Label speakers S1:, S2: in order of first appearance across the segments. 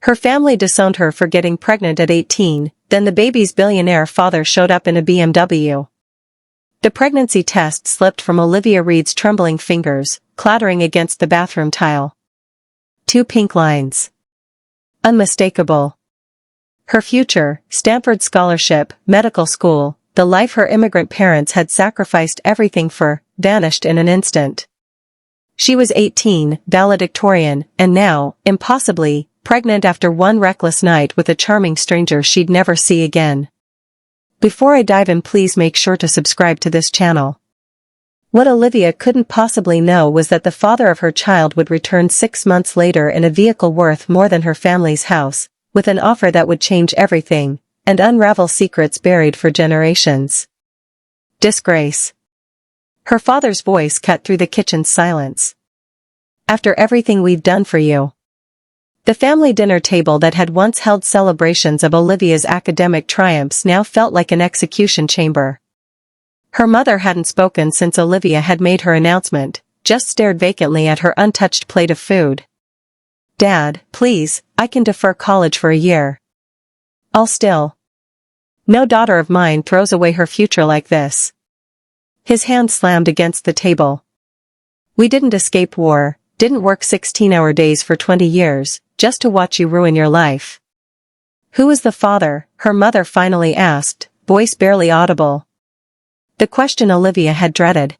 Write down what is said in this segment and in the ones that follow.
S1: Her family disowned her for getting pregnant at 18, then the baby's billionaire father showed up in a BMW. The pregnancy test slipped from Olivia Reed's trembling fingers, clattering against the bathroom tile. 2 pink lines. Unmistakable. Her future, Stanford scholarship, medical school, the life her immigrant parents had sacrificed everything for, vanished in an instant. She was 18, valedictorian, and now, impossibly, pregnant after one reckless night with a charming stranger she'd never see again. Before I dive in, please make sure to subscribe to this channel. What Olivia couldn't possibly know was that the father of her child would return 6 months later in a vehicle worth more than her family's house, with an offer that would change everything, and unravel secrets buried for generations. Disgrace. Her father's voice cut through the kitchen's silence. After everything we've done for you. The family dinner table that had once held celebrations of Olivia's academic triumphs now felt like an execution chamber. Her mother hadn't spoken since Olivia had made her announcement, just stared vacantly at her untouched plate of food. "Dad, please, I can defer college for a year. I'll still." "No daughter of mine throws away her future like this." His hand slammed against the table. "We didn't escape war, didn't work 16-hour days for 20 years, just to watch you ruin your life." "Who is the father?" her mother finally asked, voice barely audible. The question Olivia had dreaded.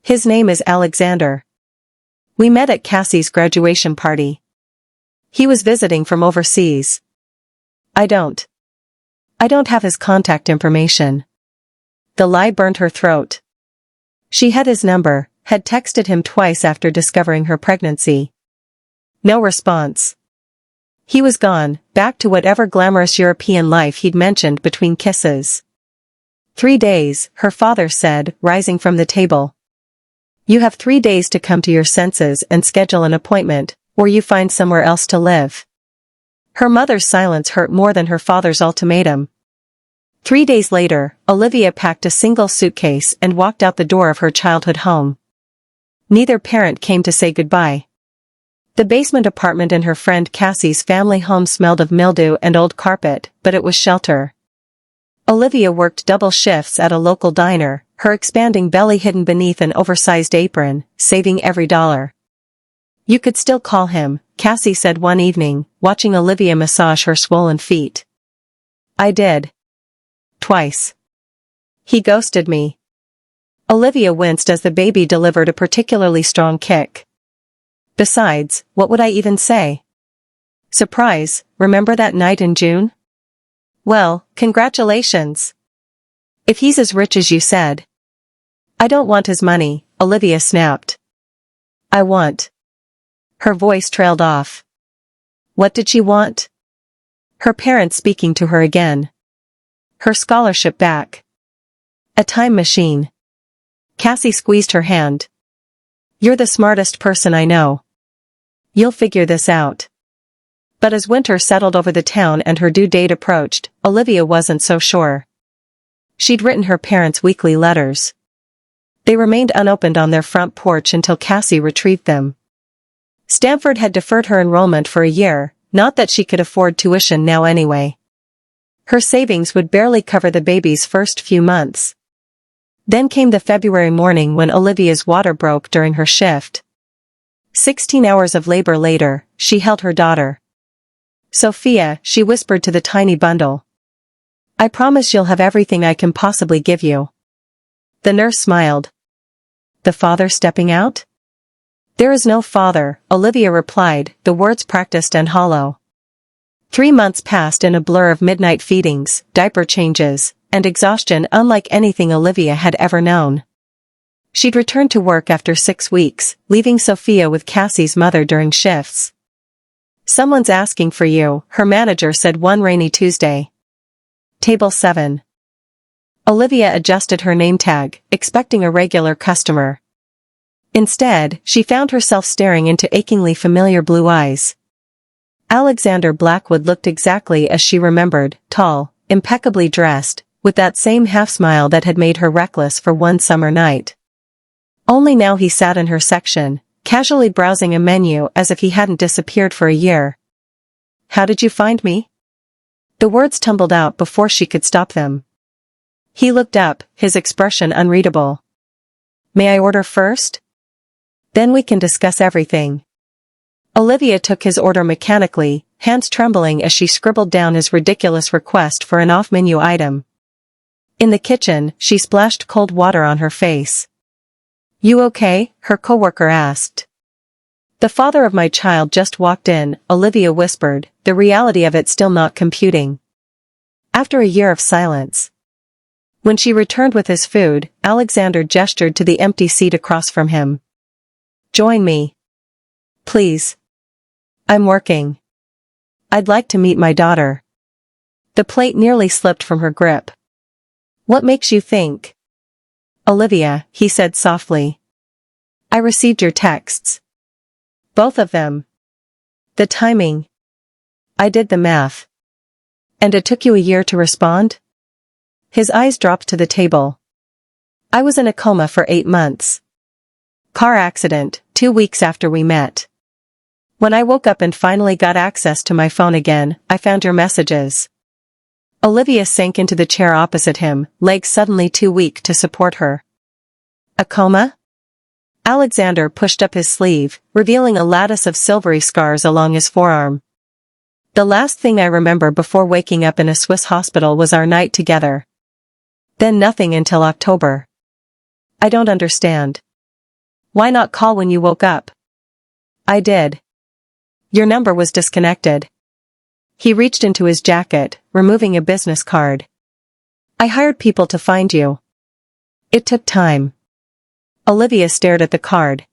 S1: "His name is Alexander. We met at Cassie's graduation party. He was visiting from overseas. I don't have his contact information." The lie burned her throat. She had his number, had texted him twice after discovering her pregnancy. No response. He was gone, back to whatever glamorous European life he'd mentioned between kisses. 3 days, her father said, rising from the table. "You have 3 days to come to your senses and schedule an appointment, or you find somewhere else to live." Her mother's silence hurt more than her father's ultimatum. 3 days later, Olivia packed a single suitcase and walked out the door of her childhood home. Neither parent came to say goodbye. The basement apartment in her friend Cassie's family home smelled of mildew and old carpet, but it was shelter. Olivia worked double shifts at a local diner, her expanding belly hidden beneath an oversized apron, saving every dollar. "You could still call him," Cassie said one evening, watching Olivia massage her swollen feet. "I did. Twice. He ghosted me." Olivia winced as the baby delivered a particularly strong kick. "Besides, what would I even say? Surprise, remember that night in June? Well, congratulations. If he's as rich as you said." "I don't want his money," Olivia snapped. "I want." Her voice trailed off. What did she want? Her parents speaking to her again. Her scholarship back. A time machine. Cassie squeezed her hand. "You're the smartest person I know. You'll figure this out." But as winter settled over the town and her due date approached, Olivia wasn't so sure. She'd written her parents weekly letters. They remained unopened on their front porch until Cassie retrieved them. Stanford had deferred her enrollment for a year, not that she could afford tuition now anyway. Her savings would barely cover the baby's first few months. Then came the February morning when Olivia's water broke during her shift. 16 hours of labor later, she held her daughter. "Sophia," she whispered to the tiny bundle. "I promise you'll have everything I can possibly give you." The nurse smiled. "The father stepping out?" "There is no father," Olivia replied, the words practiced and hollow. 3 months passed in a blur of midnight feedings, diaper changes, and exhaustion unlike anything Olivia had ever known. She'd returned to work after 6 weeks, leaving Sophia with Cassie's mother during shifts. "Someone's asking for you," her manager said one rainy Tuesday. "Table 7. Olivia adjusted her name tag, expecting a regular customer. Instead, she found herself staring into achingly familiar blue eyes. Alexander Blackwood looked exactly as she remembered, tall, impeccably dressed, with that same half-smile that had made her reckless for one summer night. Only now he sat in her section, casually browsing a menu as if he hadn't disappeared for a year. how did you find me? The words tumbled out before she could stop them. He looked up, his expression unreadable. May I order first? Then we can discuss everything. Olivia took his order mechanically, hands trembling as she scribbled down his ridiculous request for an off-menu item. In the kitchen, she splashed cold water on her face. You okay? Her coworker asked. The father of my child just walked in, Olivia whispered, the reality of it still not computing. After a year of silence. When she returned with his food, Alexander gestured to the empty seat across from him. Join me. Please. I'm working. I'd like to meet my daughter. The plate nearly slipped from her grip. What makes you think? Olivia, he said softly. I received your texts. Both of them. The timing. I did the math. And it took you a year to respond? His eyes dropped to the table. I was in a coma for 8 months. Car accident, 2 weeks after we met. When I woke up and finally got access to my phone again, I found your messages. Olivia sank into the chair opposite him, legs suddenly too weak to support her. A coma? Alexander pushed up his sleeve, revealing a lattice of silvery scars along his forearm. The last thing I remember before waking up in a Swiss hospital was our night together. Then nothing until October. I don't understand. Why not call when you woke up? I did. Your number was disconnected. He reached into his jacket, removing a business card. I hired people to find you. It took time. Olivia stared at the card.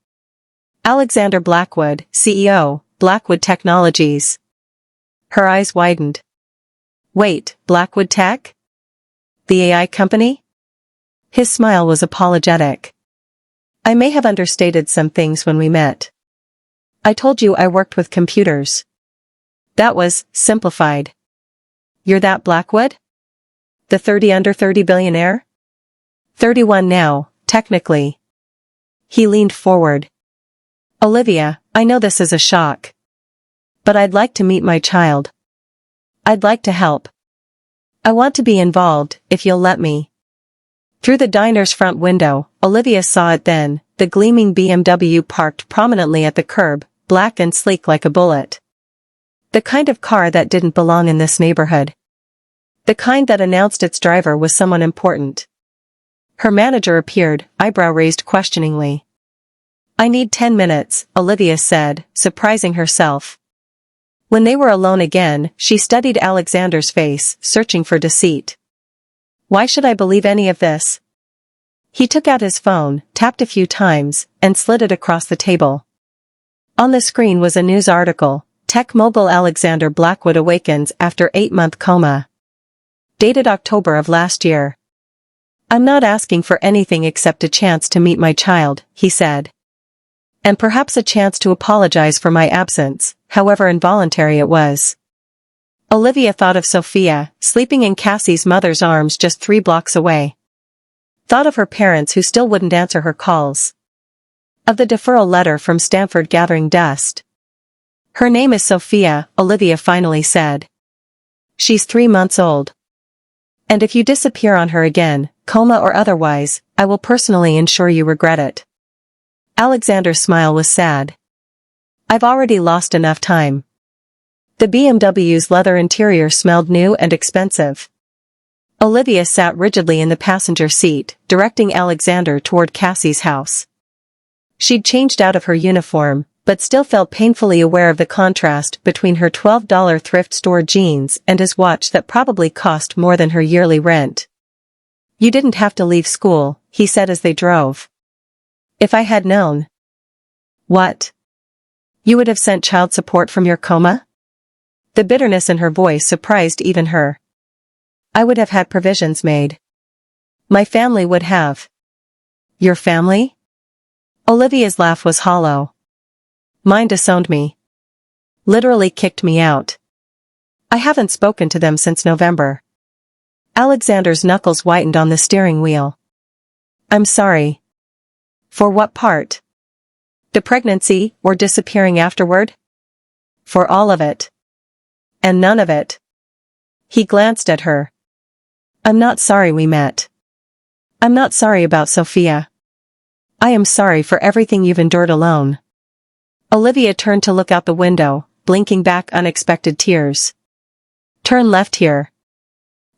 S1: Alexander Blackwood, CEO, Blackwood Technologies. Her eyes widened. Wait, Blackwood Tech? The AI company? His smile was apologetic. I may have understated some things when we met. I told you I worked with computers. That was simplified. You're that Blackwood? The 30 under 30 billionaire? 31 now, technically. He leaned forward. Olivia, I know this is a shock. But I'd like to meet my child. I'd like to help. I want to be involved, if you'll let me. Through the diner's front window, Olivia saw it then, the gleaming BMW parked prominently at the curb, black and sleek like a bullet. The kind of car that didn't belong in this neighborhood. The kind that announced its driver was someone important. Her manager appeared, eyebrow raised questioningly. I need 10 minutes, Olivia said, surprising herself. When they were alone again, she studied Alexander's face, searching for deceit. Why should I believe any of this? He took out his phone, tapped a few times, and slid it across the table. On the screen was a news article, Tech mogul Alexander Blackwood awakens after 8-month coma. Dated October of last year. I'm not asking for anything except a chance to meet my child, he said. And perhaps a chance to apologize for my absence, however involuntary it was. Olivia thought of Sophia, sleeping in Cassie's mother's arms just 3 blocks away. Thought of her parents who still wouldn't answer her calls. Of the deferral letter from Stanford gathering dust. Her name is Sophia, Olivia finally said. She's 3 months old. And if you disappear on her again, coma or otherwise, I will personally ensure you regret it. Alexander's smile was sad. I've already lost enough time. The BMW's leather interior smelled new and expensive. Olivia sat rigidly in the passenger seat, directing Alexander toward Cassie's house. She'd changed out of her uniform, but still felt painfully aware of the contrast between her $12 thrift store jeans and his watch that probably cost more than her yearly rent. You didn't have to leave school, he said as they drove. If I had known. What? You would have sent child support from your coma? The bitterness in her voice surprised even her. I would have had provisions made. My family would have. Your family? Olivia's laugh was hollow. Mine disowned me. Literally kicked me out. I haven't spoken to them since November. Alexander's knuckles whitened on the steering wheel. I'm sorry. For what part? The pregnancy, or disappearing afterward? For all of it. And none of it. He glanced at her. I'm not sorry we met. I'm not sorry about Sophia. I am sorry for everything you've endured alone. Olivia turned to look out the window, blinking back unexpected tears. Turn left here.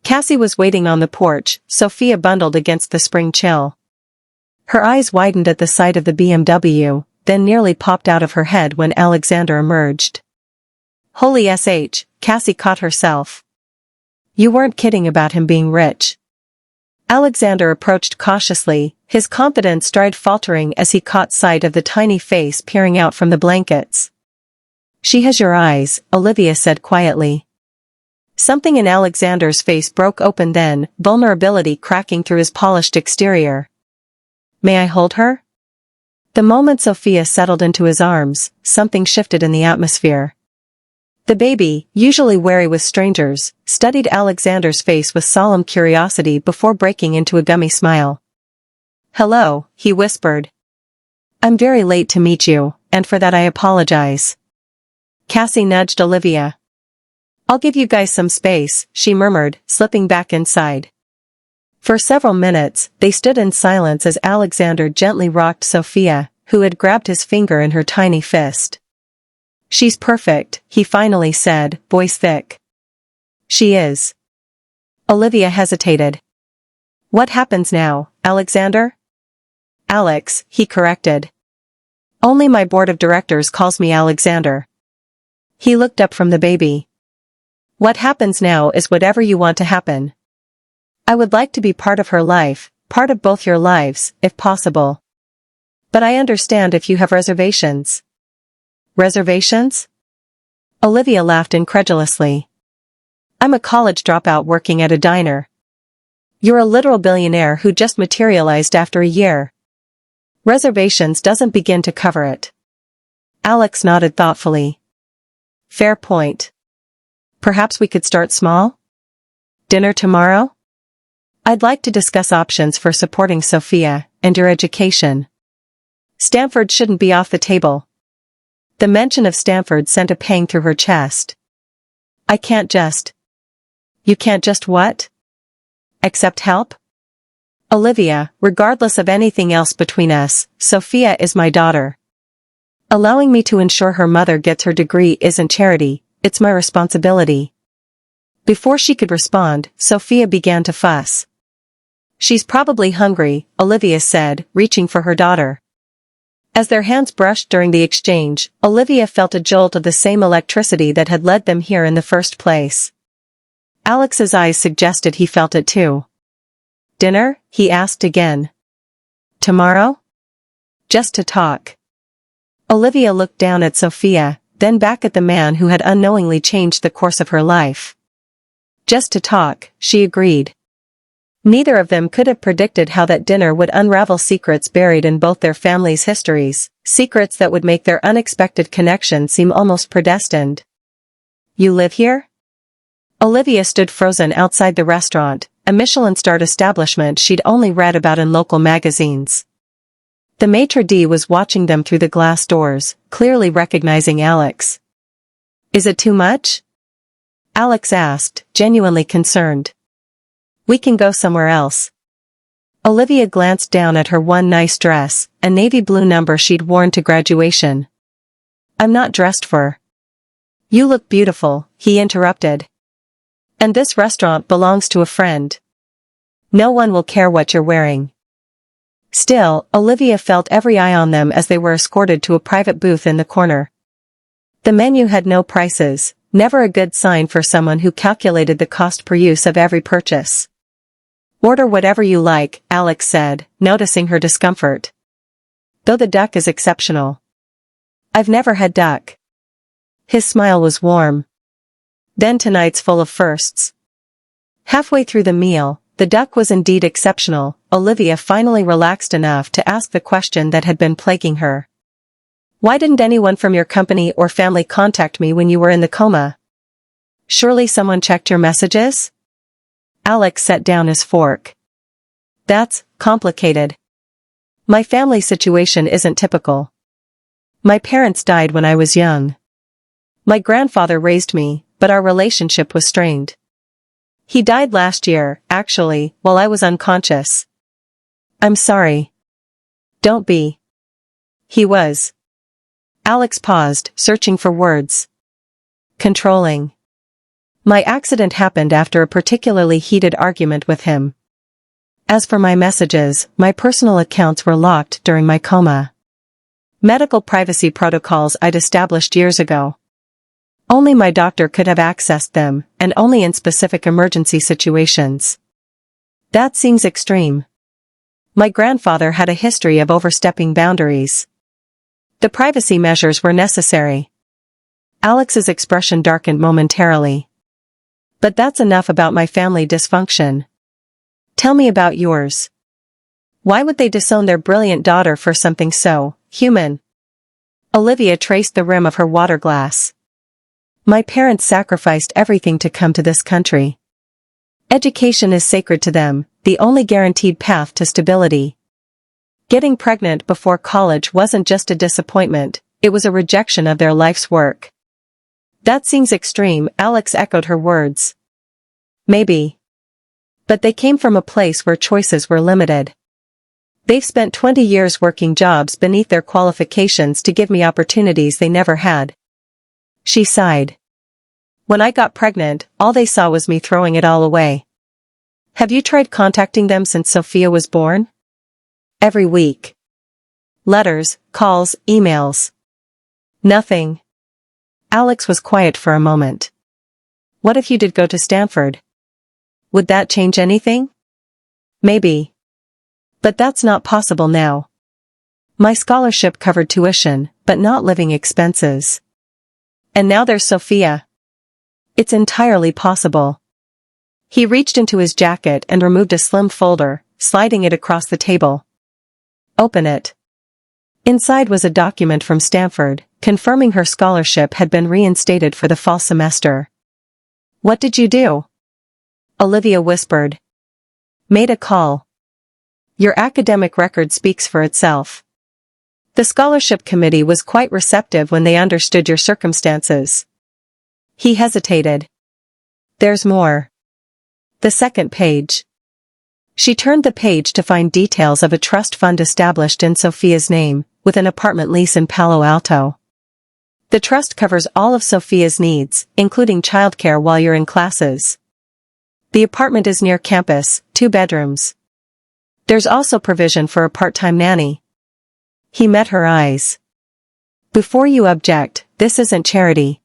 S1: Cassie was waiting on the porch, Sophia bundled against the spring chill. Her eyes widened at the sight of the BMW, then nearly popped out of her head when Alexander emerged. Holy sh, Cassie caught herself. You weren't kidding about him being rich. Alexander approached cautiously, his confident stride faltering as he caught sight of the tiny face peering out from the blankets. She has your eyes, Olivia said quietly. Something in Alexander's face broke open then, vulnerability cracking through his polished exterior. May I hold her? The moment Sophia settled into his arms, something shifted in the atmosphere. The baby, usually wary with strangers, studied Alexander's face with solemn curiosity before breaking into a gummy smile. Hello, he whispered. I'm very late to meet you, and for that I apologize. Cassie nudged Olivia. I'll give you guys some space, she murmured, slipping back inside. For several minutes, they stood in silence as Alexander gently rocked Sophia, who had grabbed his finger in her tiny fist. She's perfect, he finally said, voice thick. She is. Olivia hesitated. What happens now, Alexander? Alex, he corrected. Only my board of directors calls me Alexander. He looked up from the baby. What happens now is whatever you want to happen. I would like to be part of her life, part of both your lives, if possible. But I understand if you have reservations. Reservations? Olivia laughed incredulously. I'm a college dropout working at a diner. You're a literal billionaire who just materialized after a year. Reservations doesn't begin to cover it. Alex nodded thoughtfully. Fair point. Perhaps we could start small? Dinner tomorrow? I'd like to discuss options for supporting Sophia and your education. Stanford shouldn't be off the table. The mention of Stanford sent a pang through her chest. I can't just. You can't just what? Accept help? Olivia, regardless of anything else between us, Sophia is my daughter. Allowing me to ensure her mother gets her degree isn't charity, it's my responsibility. Before she could respond, Sophia began to fuss. She's probably hungry, Olivia said, reaching for her daughter. As their hands brushed during the exchange, Olivia felt a jolt of the same electricity that had led them here in the first place. Alex's eyes suggested he felt it too. Dinner? He asked again. Tomorrow? Just to talk. Olivia looked down at Sophia, then back at the man who had unknowingly changed the course of her life. Just to talk, she agreed. Neither of them could have predicted how that dinner would unravel secrets buried in both their families' histories, secrets that would make their unexpected connection seem almost predestined. You live here? Olivia stood frozen outside the restaurant, a Michelin-starred establishment she'd only read about in local magazines. The maitre d' was watching them through the glass doors, clearly recognizing Alex. Is it too much? Alex asked, genuinely concerned. We can go somewhere else. Olivia glanced down at her one nice dress, a navy blue number she'd worn to graduation. I'm not dressed for. You look beautiful, he interrupted. And this restaurant belongs to a friend. No one will care what you're wearing. Still, Olivia felt every eye on them as they were escorted to a private booth in the corner. The menu had no prices, never a good sign for someone who calculated the cost per use of every purchase. Order whatever you like, Alex said, noticing her discomfort. Though the duck is exceptional. I've never had duck. His smile was warm. Then tonight's full of firsts. Halfway through the meal, the duck was indeed exceptional. Olivia finally relaxed enough to ask the question that had been plaguing her. Why didn't anyone from your company or family contact me when you were in the coma? Surely someone checked your messages? Alex set down his fork. That's complicated. My family situation isn't typical. My parents died when I was young. My grandfather raised me, but our relationship was strained. He died last year, actually, while I was unconscious. I'm sorry. Don't be. He was. Alex paused, searching for words. Controlling. My accident happened after a particularly heated argument with him. As for my messages, my personal accounts were locked during my coma. Medical privacy protocols I'd established years ago. Only my doctor could have accessed them, and only in specific emergency situations. That seems extreme. My grandfather had a history of overstepping boundaries. The privacy measures were necessary. Alex's expression darkened momentarily. But that's enough about my family dysfunction. Tell me about yours. Why would they disown their brilliant daughter for something so human? Olivia traced the rim of her water glass. My parents sacrificed everything to come to this country. Education is sacred to them, the only guaranteed path to stability. Getting pregnant before college wasn't just a disappointment, it was a rejection of their life's work. That seems extreme, Alex echoed her words. Maybe. But they came from a place where choices were limited. They've spent 20 years working jobs beneath their qualifications to give me opportunities they never had. She sighed. When I got pregnant, all they saw was me throwing it all away. Have you tried contacting them since Sophia was born? Every week. Letters, calls, emails. Nothing. Alex was quiet for a moment. What if you did go to Stanford? Would that change anything? Maybe. But that's not possible now. My scholarship covered tuition, but not living expenses. And now there's Sophia. It's entirely possible. He reached into his jacket and removed a slim folder, sliding it across the table. Open it. Inside was a document from Stanford, confirming her scholarship had been reinstated for the fall semester. What did you do? Olivia whispered. Made a call. Your academic record speaks for itself. The scholarship committee was quite receptive when they understood your circumstances. He hesitated. There's more. The second page. She turned the page to find details of a trust fund established in Sophia's name, with an apartment lease in Palo Alto. The trust covers all of Sophia's needs, including childcare while you're in classes. The apartment is near campus, 2 bedrooms. There's also provision for a part-time nanny. He met her eyes. Before you object, this isn't charity.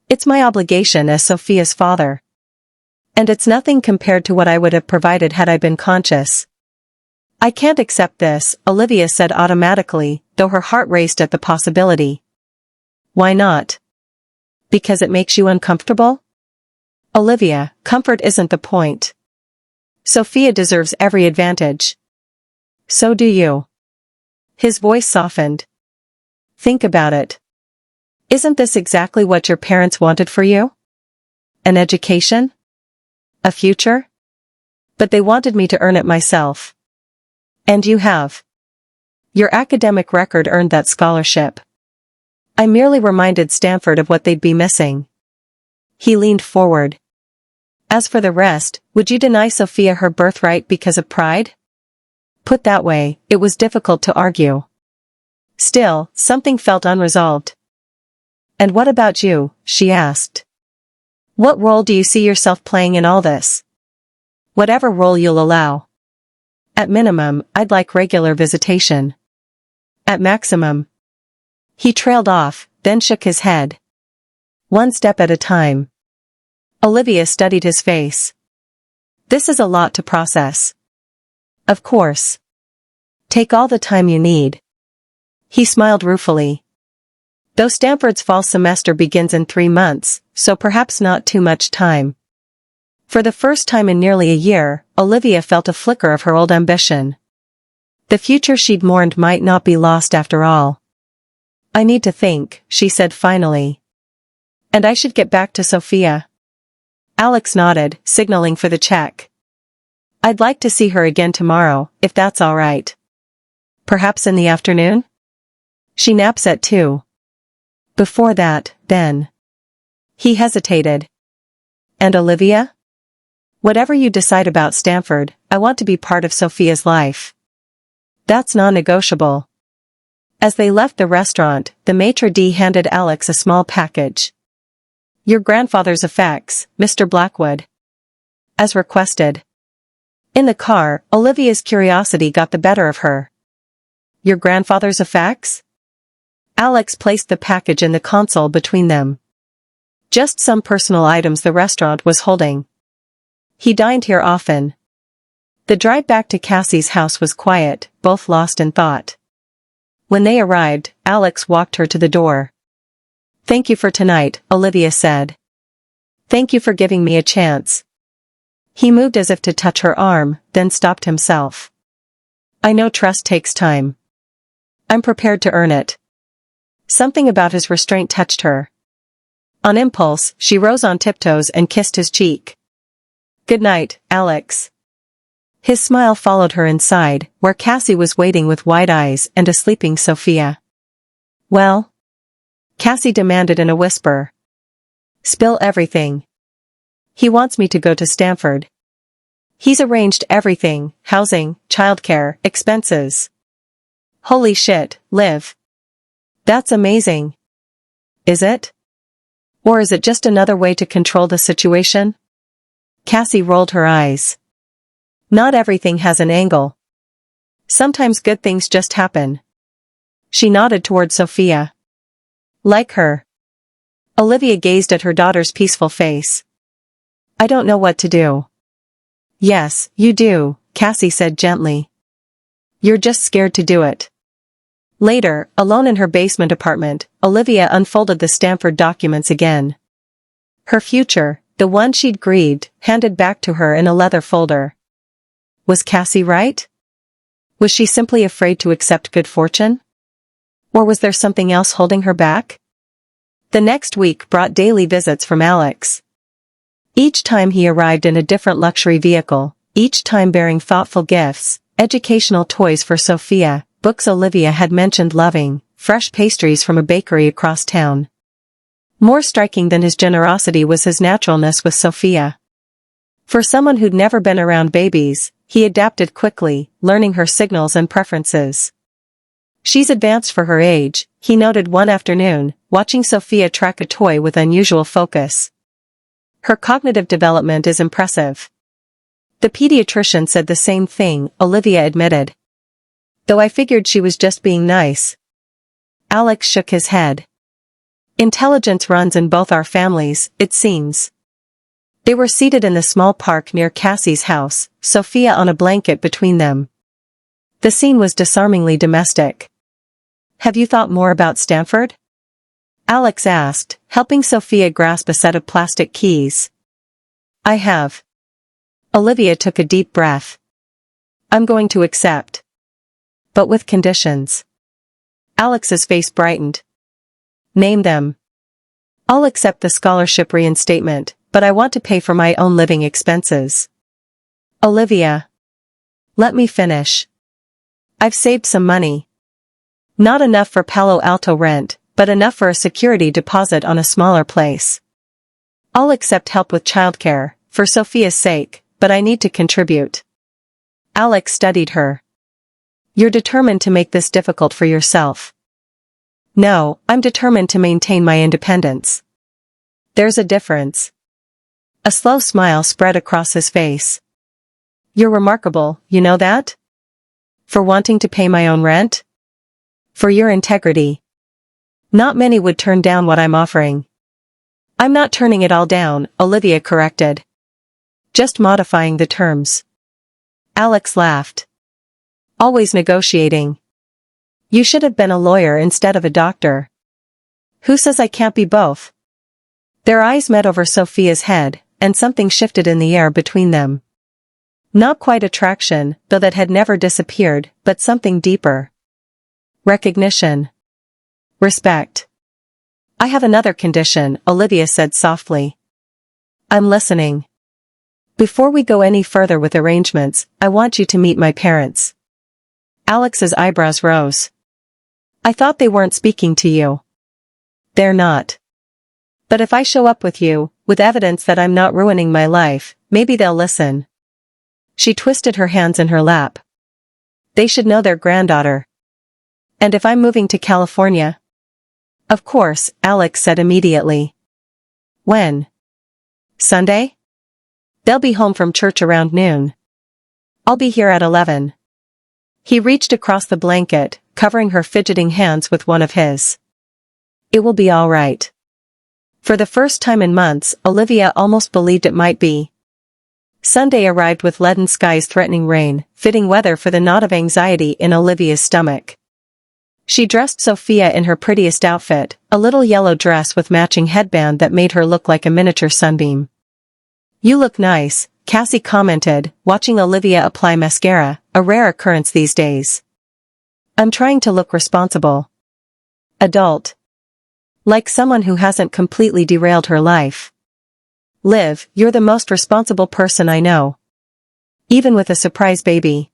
S1: It's my obligation as Sophia's father. And it's nothing compared to what I would have provided had I been conscious. I can't accept this, Olivia said automatically, though her heart raced at the possibility. Why not? Because it makes you uncomfortable? Olivia, comfort isn't the point. Sophia deserves every advantage. So do you. His voice softened. Think about it. Isn't this exactly what your parents wanted for you? An education? A future? But they wanted me to earn it myself. And you have. Your academic record earned that scholarship. I merely reminded Stanford of what they'd be missing. He leaned forward. As for the rest, would you deny Sophia her birthright because of pride? Put that way, it was difficult to argue. Still, something felt unresolved. And what about you? She asked. What role do you see yourself playing in all this? Whatever role you'll allow. At minimum, I'd like regular visitation. At maximum. He trailed off, then shook his head. One step at a time. Olivia studied his face. This is a lot to process. Of course. Take all the time you need. He smiled ruefully. Though Stanford's fall semester begins in 3 months, so perhaps not too much time. For the first time in nearly a year, Olivia felt a flicker of her old ambition. The future she'd mourned might not be lost after all. I need to think, she said finally. And I should get back to Sophia. Alex nodded, signaling for the check. I'd like to see her again tomorrow, if that's all right. Perhaps in the afternoon? She naps at 2. Before that, then. He hesitated. And Olivia? Whatever you decide about Stanford, I want to be part of Sophia's life. That's non-negotiable. As they left the restaurant, the maitre d' handed Alex a small package. Your grandfather's effects, Mr. Blackwood. As requested. In the car, Olivia's curiosity got the better of her. Your grandfather's effects? Alex placed the package in the console between them. Just some personal items the restaurant was holding. He dined here often. The drive back to Cassie's house was quiet, both lost in thought. When they arrived, Alex walked her to the door. Thank you for tonight, Olivia said. Thank you for giving me a chance. He moved as if to touch her arm, then stopped himself. I know trust takes time. I'm prepared to earn it. Something about his restraint touched her. On impulse, she rose on tiptoes and kissed his cheek. Good night, Alex. His smile followed her inside, where Cassie was waiting with wide eyes and a sleeping Sophia. Well? Cassie demanded in a whisper. Spill everything. He wants me to go to Stanford. He's arranged everything, housing, childcare, expenses. Holy shit, Liv. That's amazing. Is it? Or is it just another way to control the situation? Cassie rolled her eyes. Not everything has an angle. Sometimes good things just happen. She nodded toward Sophia. Like her. Olivia gazed at her daughter's peaceful face. I don't know what to do. Yes, you do, Cassie said gently. You're just scared to do it. Later, alone in her basement apartment, Olivia unfolded the Stanford documents again. Her future, the one she'd grieved, handed back to her in a leather folder. Was Cassie right? Was she simply afraid to accept good fortune? Or was there something else holding her back? The next week brought daily visits from Alex. Each time he arrived in a different luxury vehicle, each time bearing thoughtful gifts, educational toys for Sophia, books Olivia had mentioned loving, fresh pastries from a bakery across town. More striking than his generosity was his naturalness with Sophia. For someone who'd never been around babies, he adapted quickly, learning her signals and preferences. She's advanced for her age, he noted one afternoon, watching Sophia track a toy with unusual focus. Her cognitive development is impressive. The pediatrician said the same thing, Olivia admitted. Though I figured she was just being nice. Alex shook his head. Intelligence runs in both our families, it seems. They were seated in the small park near Cassie's house, Sophia on a blanket between them. The scene was disarmingly domestic. Have you thought more about Stanford? Alex asked, helping Sophia grasp a set of plastic keys. I have. Olivia took a deep breath. I'm going to accept. But with conditions. Alex's face brightened. Name them. I'll accept the scholarship reinstatement, but I want to pay for my own living expenses. Olivia. Let me finish. I've saved some money. Not enough for Palo Alto rent, but enough for a security deposit on a smaller place. I'll accept help with childcare, for Sophia's sake, but I need to contribute. Alex studied her. You're determined to make this difficult for yourself. No, I'm determined to maintain my independence. There's a difference. A slow smile spread across his face. You're remarkable, you know that? For wanting to pay my own rent? For your integrity. Not many would turn down what I'm offering. I'm not turning it all down, Olivia corrected. Just modifying the terms. Alex laughed. Always negotiating. You should have been a lawyer instead of a doctor. Who says I can't be both? Their eyes met over Sophia's head, and something shifted in the air between them. Not quite attraction, though that had never disappeared, but something deeper. Recognition. Respect. I have another condition, Olivia said softly. I'm listening. Before we go any further with arrangements, I want you to meet my parents. Alex's eyebrows rose. I thought they weren't speaking to you. They're not. But if I show up with you, with evidence that I'm not ruining my life, maybe they'll listen. She twisted her hands in her lap. They should know their granddaughter. And if I'm moving to California? Of course, Alex said immediately. When? Sunday? They'll be home from church around noon. I'll be here at 11. He reached across the blanket, covering her fidgeting hands with one of his. It will be all right. For the first time in months, Olivia almost believed it might be. Sunday arrived with leaden skies threatening rain, fitting weather for the knot of anxiety in Olivia's stomach. She dressed Sophia in her prettiest outfit, a little yellow dress with matching headband that made her look like a miniature sunbeam. You look nice, Cassie commented, watching Olivia apply mascara, a rare occurrence these days. I'm trying to look responsible. Adult. Like someone who hasn't completely derailed her life. Liv, you're the most responsible person I know. Even with a surprise baby.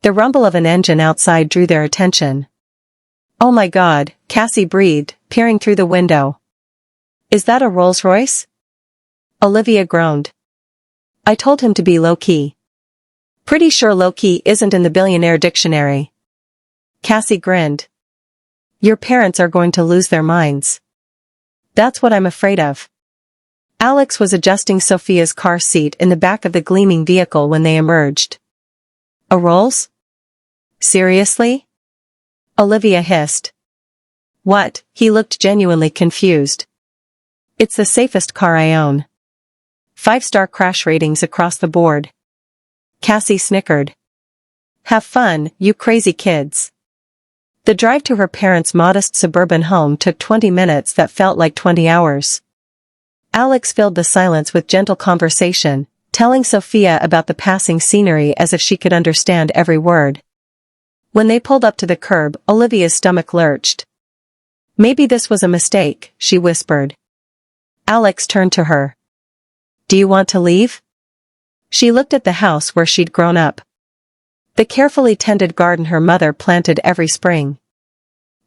S1: The rumble of an engine outside drew their attention. Oh my God, Cassie breathed, peering through the window. Is that a Rolls-Royce? Olivia groaned. I told him to be low-key. Pretty sure low-key isn't in the Billionaire dictionary. Cassie grinned. Your parents are going to lose their minds. That's what I'm afraid of. Alex was adjusting Sophia's car seat in the back of the gleaming vehicle when they emerged. A Rolls? Seriously? Olivia hissed. What? He looked genuinely confused. It's the safest car I own. 5-star crash ratings across the board. Cassie snickered. Have fun, you crazy kids. The drive to her parents' modest suburban home took 20 minutes that felt like 20 hours. Alex filled the silence with gentle conversation, telling Sophia about the passing scenery as if she could understand every word. When they pulled up to the curb, Olivia's stomach lurched. Maybe this was a mistake, she whispered. Alex turned to her. Do you want to leave? She looked at the house where she'd grown up. The carefully tended garden her mother planted every spring.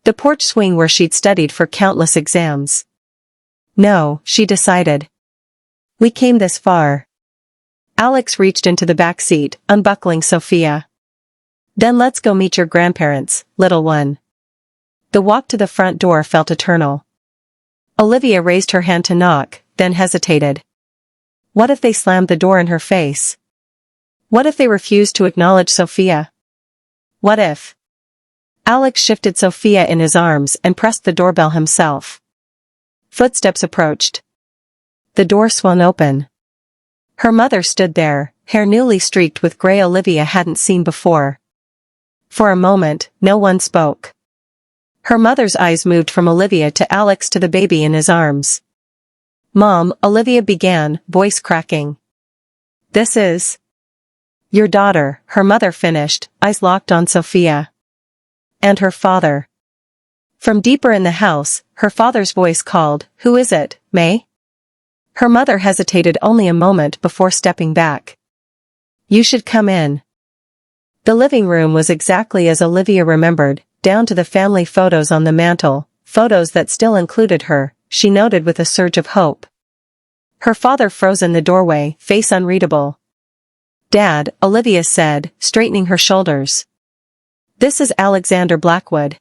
S1: The porch swing where she'd studied for countless exams. No, she decided. We came this far. Alex reached into the back seat, unbuckling Sophia. Then let's go meet your grandparents, little one. The walk to the front door felt eternal. Olivia raised her hand to knock, then hesitated. What if they slammed the door in her face? What if they refused to acknowledge Sophia? What if? Alex shifted Sophia in his arms and pressed the doorbell himself. Footsteps approached. The door swung open. Her mother stood there, hair newly streaked with gray Olivia hadn't seen before. For a moment, no one spoke. Her mother's eyes moved from Olivia to Alex to the baby in his arms. Mom, Olivia began, voice cracking. This is your daughter, her mother finished, eyes locked on Sophia. And her father. From deeper in the house, her father's voice called, Who is it, May? Her mother hesitated only a moment before stepping back. You should come in. The living room was exactly as Olivia remembered, down to the family photos on the mantel, photos that still included her, she noted with a surge of hope. Her father froze in the doorway, face unreadable. Dad, Olivia said, straightening her shoulders. This is Alexander Blackwood.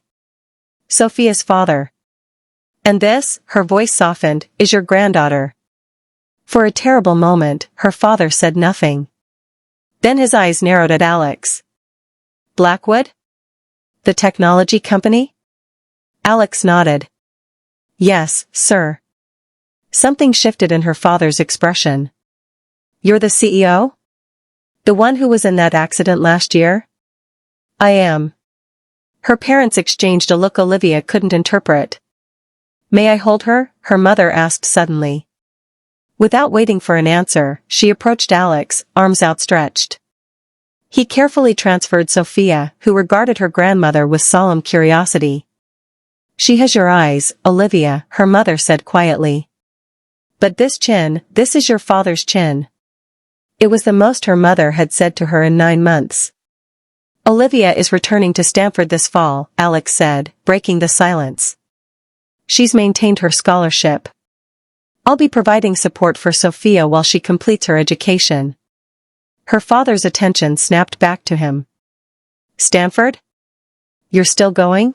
S1: Sophia's father. And this, her voice softened, is your granddaughter. For a terrible moment, her father said nothing. Then his eyes narrowed at Alex. Blackwood? The technology company? Alex nodded. Yes, sir. Something shifted in her father's expression. You're the CEO? The one who was in that accident last year? I am. Her parents exchanged a look Olivia couldn't interpret. May I hold her? Her mother asked suddenly. Without waiting for an answer, she approached Alex, arms outstretched. He carefully transferred Sophia, who regarded her grandmother with solemn curiosity. She has your eyes, Olivia, her mother said quietly. But this chin, this is your father's chin. It was the most her mother had said to her in 9 months. Olivia is returning to Stanford this fall, Alex said, breaking the silence. She's maintained her scholarship. I'll be providing support for Sophia while she completes her education. Her father's attention snapped back to him. Stanford? You're still going?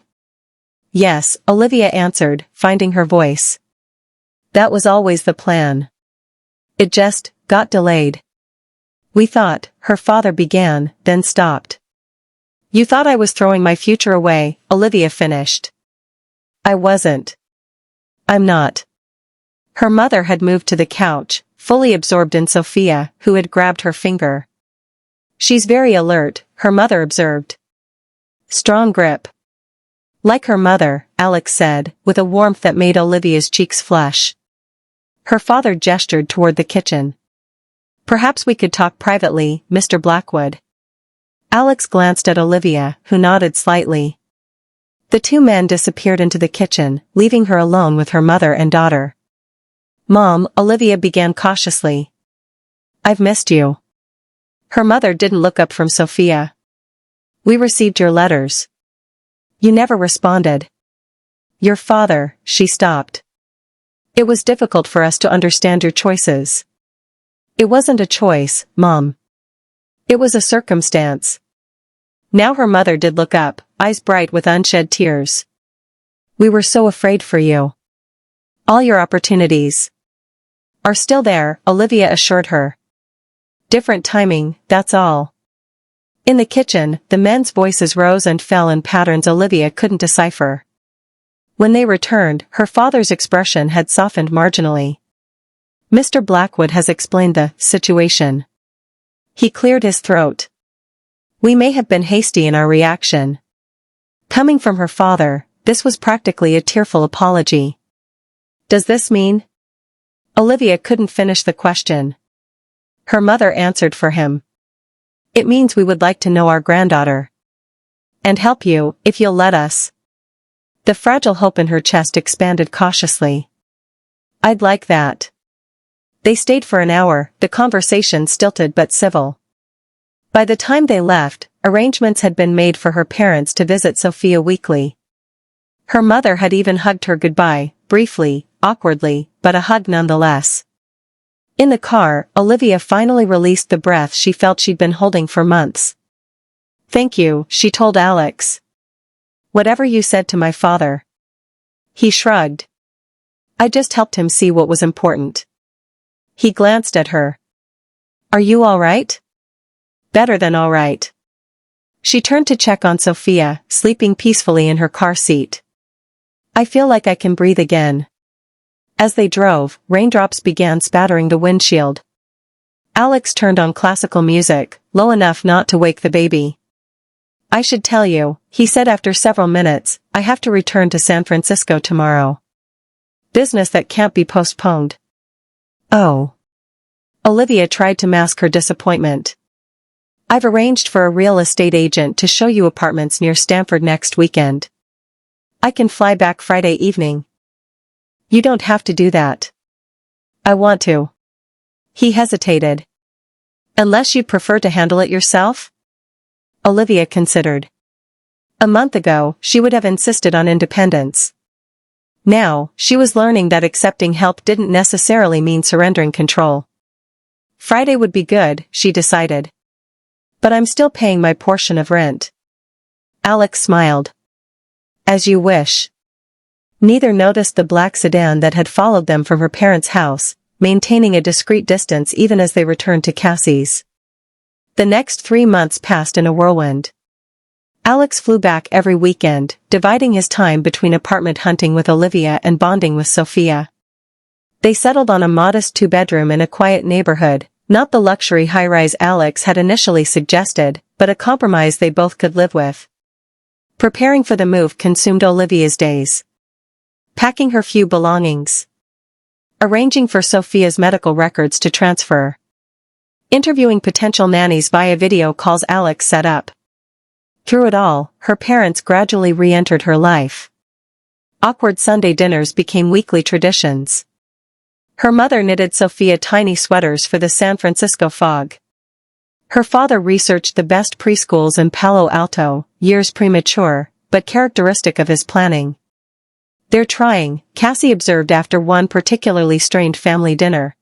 S1: Yes, Olivia answered, finding her voice. That was always the plan. It just got delayed. We thought, her father began, then stopped. You thought I was throwing my future away, Olivia finished. I wasn't. I'm not. Her mother had moved to the couch, fully absorbed in Sophia, who had grabbed her finger. She's very alert, her mother observed. Strong grip. Like her mother, Alex said, with a warmth that made Olivia's cheeks flush. Her father gestured toward the kitchen. Perhaps we could talk privately, Mr. Blackwood. Alex glanced at Olivia, who nodded slightly. The two men disappeared into the kitchen, leaving her alone with her mother and daughter. Mom, Olivia began cautiously. I've missed you. Her mother didn't look up from Sophia. We received your letters. You never responded. Your father, she stopped. It was difficult for us to understand your choices. It wasn't a choice, Mom. It was a circumstance. Now her mother did look up, eyes bright with unshed tears. We were so afraid for you. All your opportunities are still there, Olivia assured her. Different timing, that's all. In the kitchen, the men's voices rose and fell in patterns Olivia couldn't decipher. When they returned, her father's expression had softened marginally. Mr. Blackwood has explained the situation. He cleared his throat. We may have been hasty in our reaction. Coming from her father, this was practically a tearful apology. Does this mean? Olivia couldn't finish the question. Her mother answered for him. It means we would like to know our granddaughter. And help you, if you'll let us. The fragile hope in her chest expanded cautiously. I'd like that. They stayed for an hour, the conversation stilted but civil. By the time they left, arrangements had been made for her parents to visit Sophia weekly. Her mother had even hugged her goodbye, briefly, awkwardly, but a hug nonetheless. In the car, Olivia finally released the breath she felt she'd been holding for months. Thank you, she told Alex. Whatever you said to my father. He shrugged. I just helped him see what was important. He glanced at her. Are you all right? Better than all right. She turned to check on Sophia, sleeping peacefully in her car seat. I feel like I can breathe again. As they drove, raindrops began spattering the windshield. Alex turned on classical music, low enough not to wake the baby. I should tell you, he said after several minutes, I have to return to San Francisco tomorrow. Business that can't be postponed. Oh. Olivia tried to mask her disappointment. I've arranged for a real estate agent to show you apartments near Stanford next weekend. I can fly back Friday evening. You don't have to do that. I want to. He hesitated. Unless you'd prefer to handle it yourself? Olivia considered. A month ago, she would have insisted on independence. Now, she was learning that accepting help didn't necessarily mean surrendering control. Friday would be good, she decided. But I'm still paying my portion of rent. Alex smiled. As you wish. Neither noticed the black sedan that had followed them from her parents' house, maintaining a discreet distance even as they returned to Cassie's. The next 3 months passed in a whirlwind. Alex flew back every weekend, dividing his time between apartment hunting with Olivia and bonding with Sophia. They settled on a modest 2-bedroom in a quiet neighborhood, not the luxury high-rise Alex had initially suggested, but a compromise they both could live with. Preparing for the move consumed Olivia's days. Packing her few belongings. Arranging for Sophia's medical records to transfer. Interviewing potential nannies via video calls Alex set up. Through it all, her parents gradually re-entered her life. Awkward Sunday dinners became weekly traditions. Her mother knitted Sophia tiny sweaters for the San Francisco fog. Her father researched the best preschools in Palo Alto, years premature, but characteristic of his planning. They're trying, Cassie observed after one particularly strained family dinner.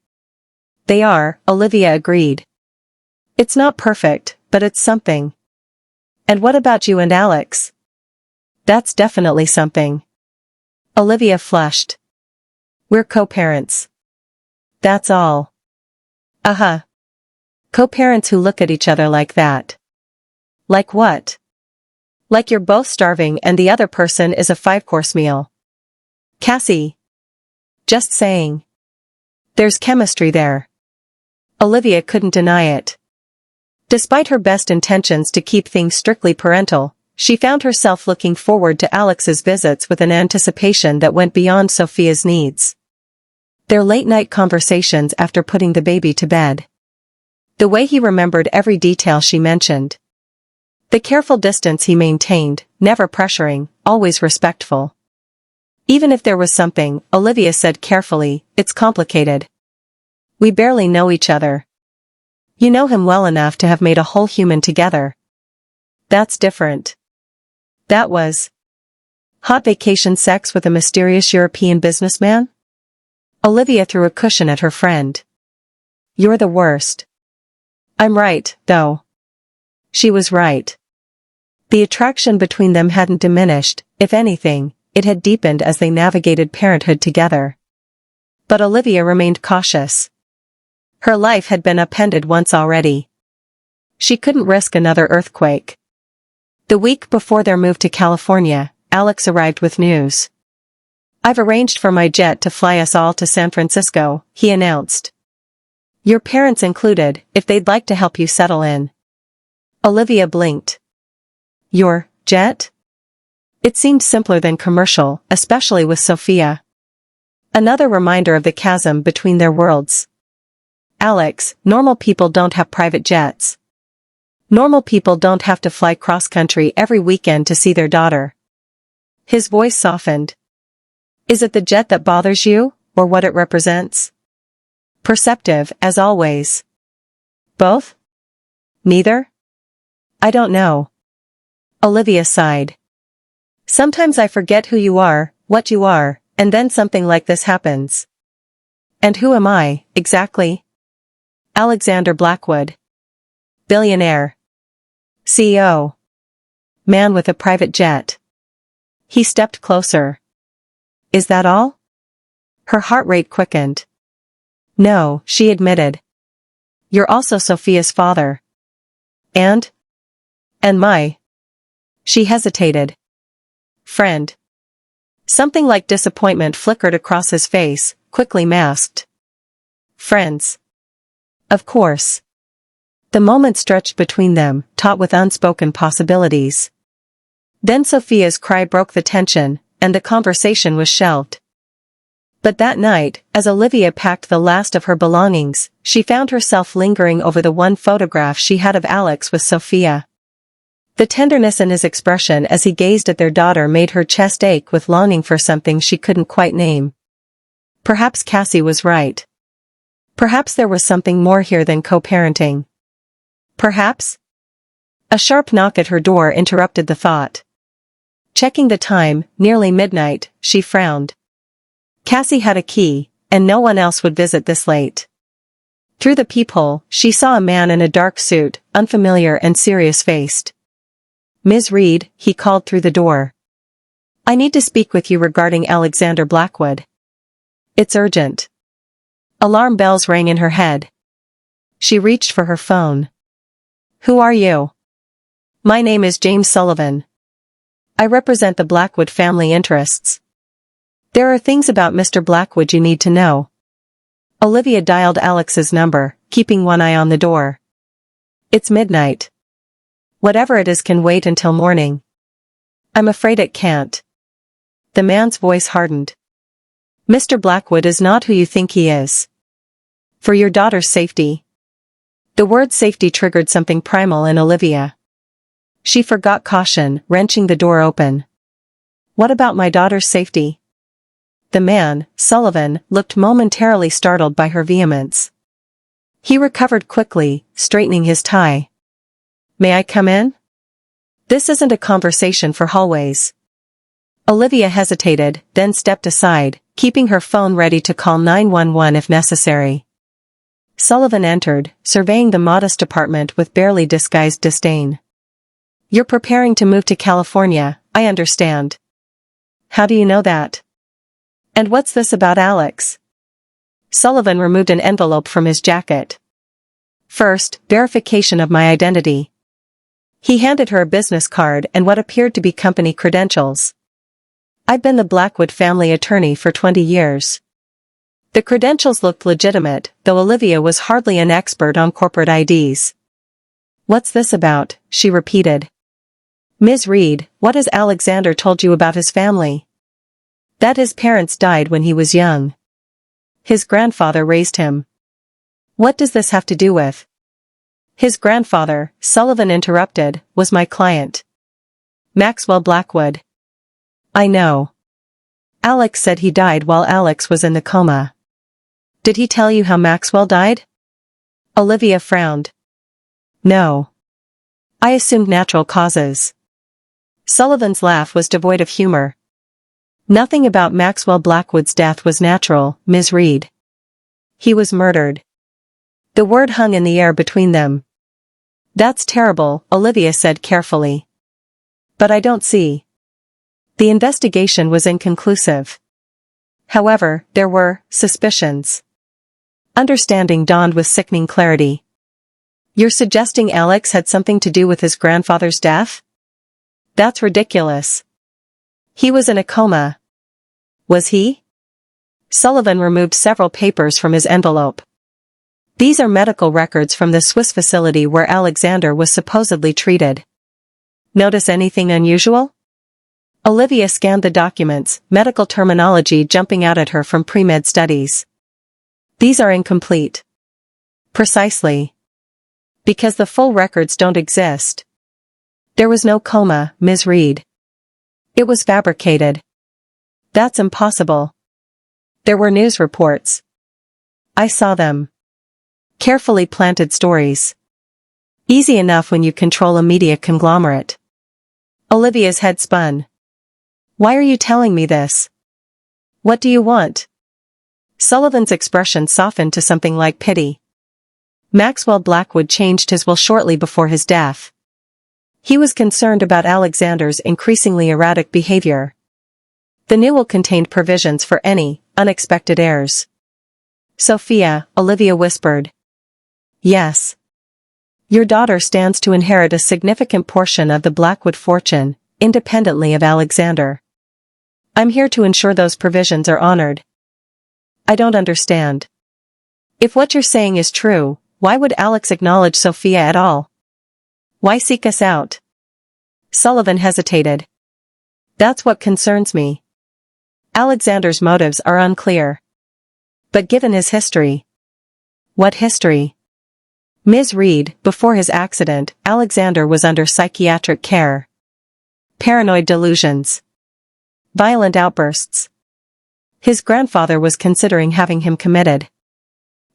S1: They are, Olivia agreed. It's not perfect, but it's something. And what about you and Alex? That's definitely something. Olivia flushed. We're co-parents. That's all. Uh-huh. Co-parents who look at each other like that. Like what? Like you're both starving and the other person is a 5-course meal. Cassie. Just saying. There's chemistry there. Olivia couldn't deny it. Despite her best intentions to keep things strictly parental, she found herself looking forward to Alex's visits with an anticipation that went beyond Sophia's needs. Their late-night conversations after putting the baby to bed. The way he remembered every detail she mentioned. The careful distance he maintained, never pressuring, always respectful. Even if there was something, Olivia said carefully, it's complicated. We barely know each other. You know him well enough to have made a whole human together. That's different. That was hot vacation sex with a mysterious European businessman? Olivia threw a cushion at her friend. You're the worst. I'm right, though. She was right. The attraction between them hadn't diminished, if anything, it had deepened as they navigated parenthood together. But Olivia remained cautious. Her life had been upended once already. She couldn't risk another earthquake. The week before their move to California, Alex arrived with news. I've arranged for my jet to fly us all to San Francisco, he announced. Your parents included, if they'd like to help you settle in. Olivia blinked. Your jet? It seemed simpler than commercial, especially with Sophia. Another reminder of the chasm between their worlds. Alex, normal people don't have private jets. Normal people don't have to fly cross-country every weekend to see their daughter. His voice softened. Is it the jet that bothers you, or what it represents? Perceptive, as always. Both? Neither? I don't know. Olivia sighed. Sometimes I forget who you are, what you are, and then something like this happens. And who am I, exactly? Alexander Blackwood. Billionaire. CEO. Man with a private jet. He stepped closer. Is that all? Her heart rate quickened. No, she admitted. You're also Sophia's father. And my. She hesitated. Friend. Something like disappointment flickered across his face, quickly masked. Friends. Of course. The moment stretched between them, taut with unspoken possibilities. Then Sophia's cry broke the tension, and the conversation was shelved. But that night, as Olivia packed the last of her belongings, she found herself lingering over the one photograph she had of Alex with Sophia. The tenderness in his expression as he gazed at their daughter made her chest ache with longing for something she couldn't quite name. Perhaps Cassie was right. Perhaps there was something more here than co-parenting. Perhaps? A sharp knock at her door interrupted the thought. Checking the time, nearly midnight, she frowned. Cassie had a key, and no one else would visit this late. Through the peephole, she saw a man in a dark suit, unfamiliar and serious-faced. Ms. Reed, he called through the door. I need to speak with you regarding Alexander Blackwood. It's urgent. Alarm bells rang in her head. She reached for her phone. Who are you? My name is James Sullivan. I represent the Blackwood family interests. There are things about Mr. Blackwood you need to know. Olivia dialed Alex's number, keeping one eye on the door. It's midnight. Whatever it is can wait until morning. I'm afraid it can't. The man's voice hardened. Mr. Blackwood is not who you think he is. For your daughter's safety. The word safety triggered something primal in Olivia. She forgot caution, wrenching the door open. What about my daughter's safety? The man, Sullivan, looked momentarily startled by her vehemence. He recovered quickly, straightening his tie. May I come in? This isn't a conversation for hallways. Olivia hesitated, then stepped aside, keeping her phone ready to call 911 if necessary. Sullivan entered, surveying the modest apartment with barely disguised disdain. "You're preparing to move to California, I understand. How do you know that? And what's this about Alex?" Sullivan removed an envelope from his jacket. "First, verification of my identity." He handed her a business card and what appeared to be company credentials. "I've been the Blackwood family attorney for 20 years. The credentials looked legitimate, though Olivia was hardly an expert on corporate IDs. "What's this about?" she repeated. "Ms. Reed, what has Alexander told you about his family?" "That his parents died when he was young. His grandfather raised him." "What does this have to do with?" "His grandfather," Sullivan interrupted, "was my client. Maxwell Blackwood." "I know. Alex said he died while Alex was in the coma." "Did he tell you how Maxwell died?" Olivia frowned. "No. I assumed natural causes." Sullivan's laugh was devoid of humor. "Nothing about Maxwell Blackwood's death was natural, Ms. Reed. He was murdered." The word hung in the air between them. "That's terrible," Olivia said carefully. "But I don't see." The investigation was inconclusive. However, there were suspicions. Understanding dawned with sickening clarity. "You're suggesting Alex had something to do with his grandfather's death? That's ridiculous. He was in a coma." "Was he?" Sullivan removed several papers from his envelope. "These are medical records from the Swiss facility where Alexander was supposedly treated. Notice anything unusual?" Olivia scanned the documents, medical terminology jumping out at her from pre-med studies. "These are incomplete." "Precisely. Because the full records don't exist. There was no coma, Ms. Reed. It was fabricated." "That's impossible." "There were news reports. I saw them. Carefully planted stories. Easy enough when you control a media conglomerate." Olivia's head spun. "Why are you telling me this? What do you want?" Sullivan's expression softened to something like pity. "Maxwell Blackwood changed his will shortly before his death. He was concerned about Alexander's increasingly erratic behavior. The new will contained provisions for any unexpected heirs." "Sophia," Olivia whispered. "Yes. Your daughter stands to inherit a significant portion of the Blackwood fortune, independently of Alexander. I'm here to ensure those provisions are honored." "I don't understand. If what you're saying is true, why would Alex acknowledge Sophia at all? Why seek us out?" Sullivan hesitated. "That's what concerns me. Alexander's motives are unclear. But given his history—" "What history?" "Ms. Reed, before his accident, Alexander was under psychiatric care. Paranoid delusions. Violent outbursts. His grandfather was considering having him committed."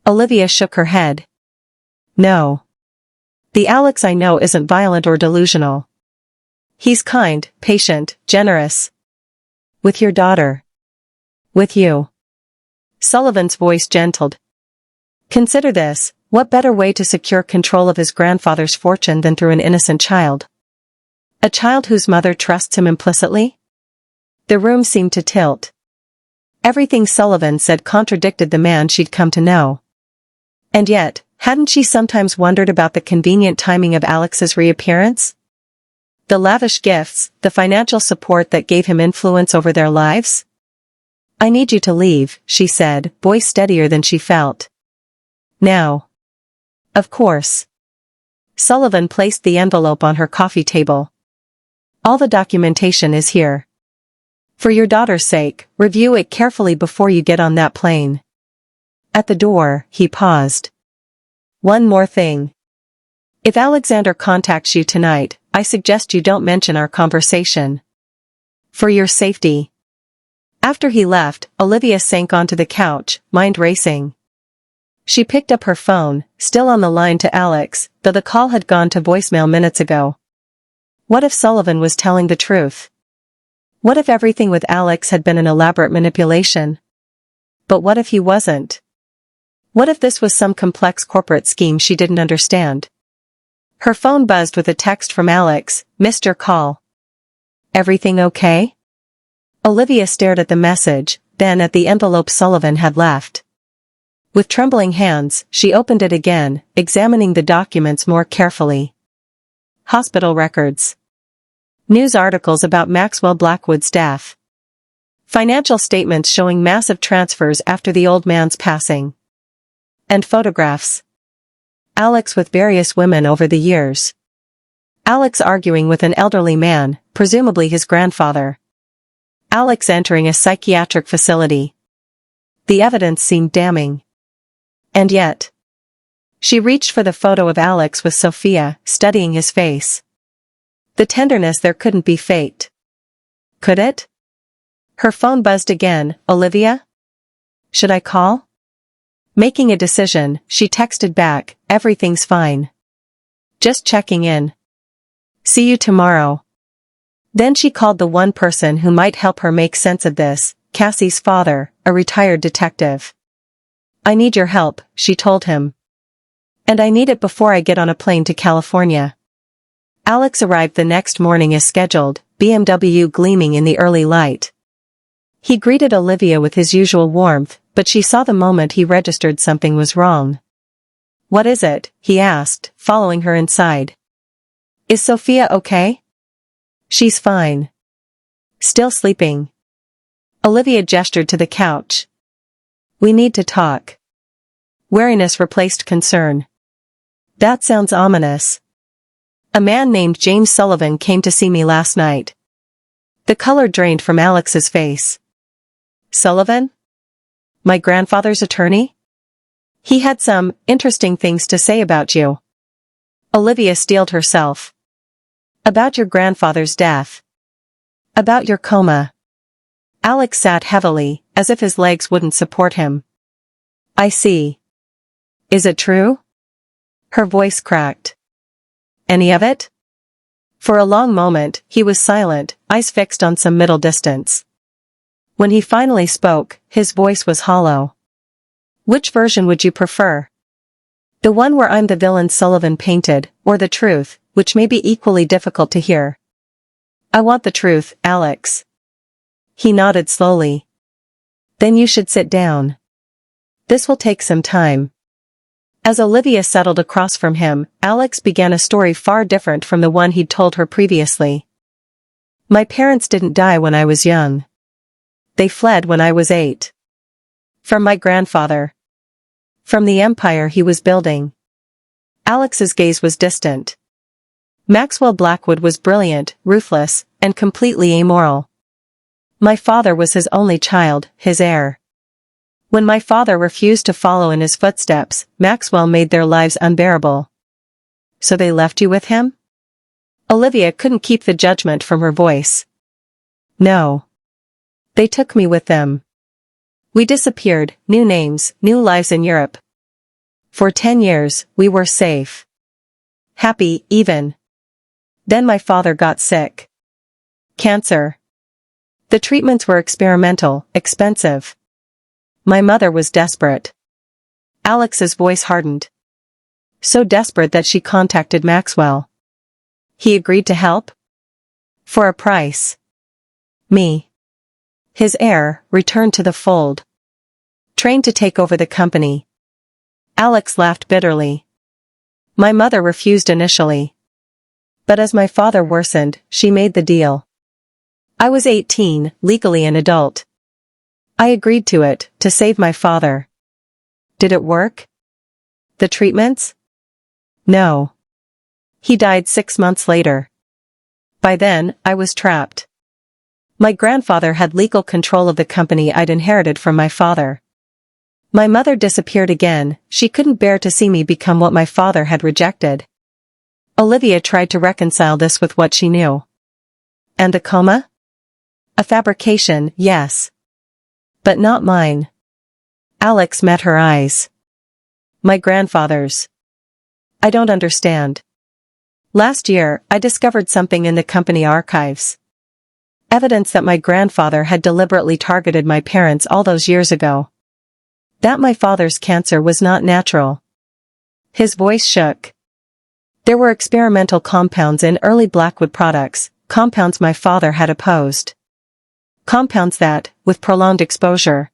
S1: Olivia shook her head. "No. The Alex I know isn't violent or delusional. He's kind, patient, generous. With your daughter. With you." Sullivan's voice gentled. "Consider this, what better way to secure control of his grandfather's fortune than through an innocent child? A child whose mother trusts him implicitly?" The room seemed to tilt. Everything Sullivan said contradicted the man she'd come to know. And yet, hadn't she sometimes wondered about the convenient timing of Alex's reappearance? The lavish gifts, the financial support that gave him influence over their lives? "I need you to leave," she said, voice steadier than she felt. "Now." "Of course." Sullivan placed the envelope on her coffee table. "All the documentation is here. For your daughter's sake, review it carefully before you get on that plane." At the door, he paused. "One more thing. If Alexander contacts you tonight, I suggest you don't mention our conversation. For your safety." After he left, Olivia sank onto the couch, mind racing. She picked up her phone, still on the line to Alex, though the call had gone to voicemail minutes ago. What if Sullivan was telling the truth? What if everything with Alex had been an elaborate manipulation? But what if he wasn't? What if this was some complex corporate scheme she didn't understand? Her phone buzzed with a text from Alex, "Missed your call. Everything okay?" Olivia stared at the message, then at the envelope Sullivan had left. With trembling hands, she opened it again, examining the documents more carefully. Hospital records. News articles about Maxwell Blackwood's death. Financial statements showing massive transfers after the old man's passing. And photographs. Alex with various women over the years. Alex arguing with an elderly man, presumably his grandfather. Alex entering a psychiatric facility. The evidence seemed damning. And yet, she reached for the photo of Alex with Sophia, studying his face. The tenderness there couldn't be faked. Could it? Her phone buzzed again. "Olivia? Should I call?" Making a decision, she texted back, "Everything's fine. Just checking in. See you tomorrow." Then she called the one person who might help her make sense of this, Cassie's father, a retired detective. "I need your help," she told him. "And I need it before I get on a plane to California." Alex arrived the next morning as scheduled, BMW gleaming in the early light. He greeted Olivia with his usual warmth, but she saw the moment he registered something was wrong. "What is it?" he asked, following her inside. "Is Sophia okay?" "She's fine. Still sleeping." Olivia gestured to the couch. "We need to talk." Wariness replaced concern. "That sounds ominous. A man named James Sullivan came to see me last night." The color drained from Alex's face. "Sullivan? My grandfather's attorney? He had some interesting things to say about you." Olivia steeled herself. "About your grandfather's death. About your coma." Alex sat heavily, as if his legs wouldn't support him. "I see. Is it true?" Her voice cracked. "Any of it?" For a long moment, he was silent, eyes fixed on some middle distance. When he finally spoke, his voice was hollow. "Which version would you prefer? The one where I'm the villain Sullivan painted, or the truth, which may be equally difficult to hear?" "I want the truth, Alex." He nodded slowly. "Then you should sit down. This will take some time." As Olivia settled across from him, Alex began a story far different from the one he'd told her previously. "My parents didn't die when I was young. They fled when I was 8. From my grandfather. From the empire he was building." Alex's gaze was distant. "Maxwell Blackwood was brilliant, ruthless, and completely amoral. My father was his only child, his heir. When my father refused to follow in his footsteps, Maxwell made their lives unbearable." "So they left you with him?" Olivia couldn't keep the judgment from her voice. "No. They took me with them. We disappeared, new names, new lives in Europe. For 10 years, we were safe. Happy, even. Then my father got sick. Cancer. The treatments were experimental, expensive. My mother was desperate." Alex's voice hardened. "So desperate that she contacted Maxwell. He agreed to help? For a price. Me. His heir, returned to the fold. Trained to take over the company." Alex laughed bitterly. "My mother refused initially. But as my father worsened, she made the deal. I was 18, legally an adult. I agreed to it, to save my father." "Did it work? The treatments?" "No. He died 6 months later. By then, I was trapped. My grandfather had legal control of the company I'd inherited from my father. My mother disappeared again, she couldn't bear to see me become what my father had rejected." Olivia tried to reconcile this with what she knew. "And the coma? A fabrication, yes. But not mine." Alex met her eyes. "My grandfather's. I don't understand. Last year, I discovered something in the company archives. Evidence that my grandfather had deliberately targeted my parents all those years ago. That my father's cancer was not natural. His voice shook. There were experimental compounds in early Blackwood products, compounds my father had opposed. Compounds that, with prolonged exposure.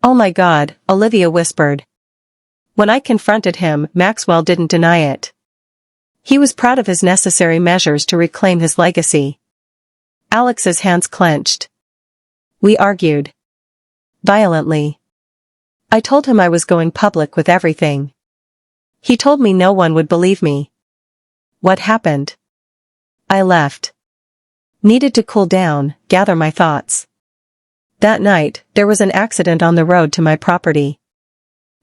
S1: Oh my God, Olivia whispered. When I confronted him, Maxwell didn't deny it. He was proud of his necessary measures to reclaim his legacy. Alex's hands clenched. We argued. Violently. I told him I was going public with everything. He told me no one would believe me. What happened? I left. Needed to cool down, gather my thoughts. That night, there was an accident on the road to my property.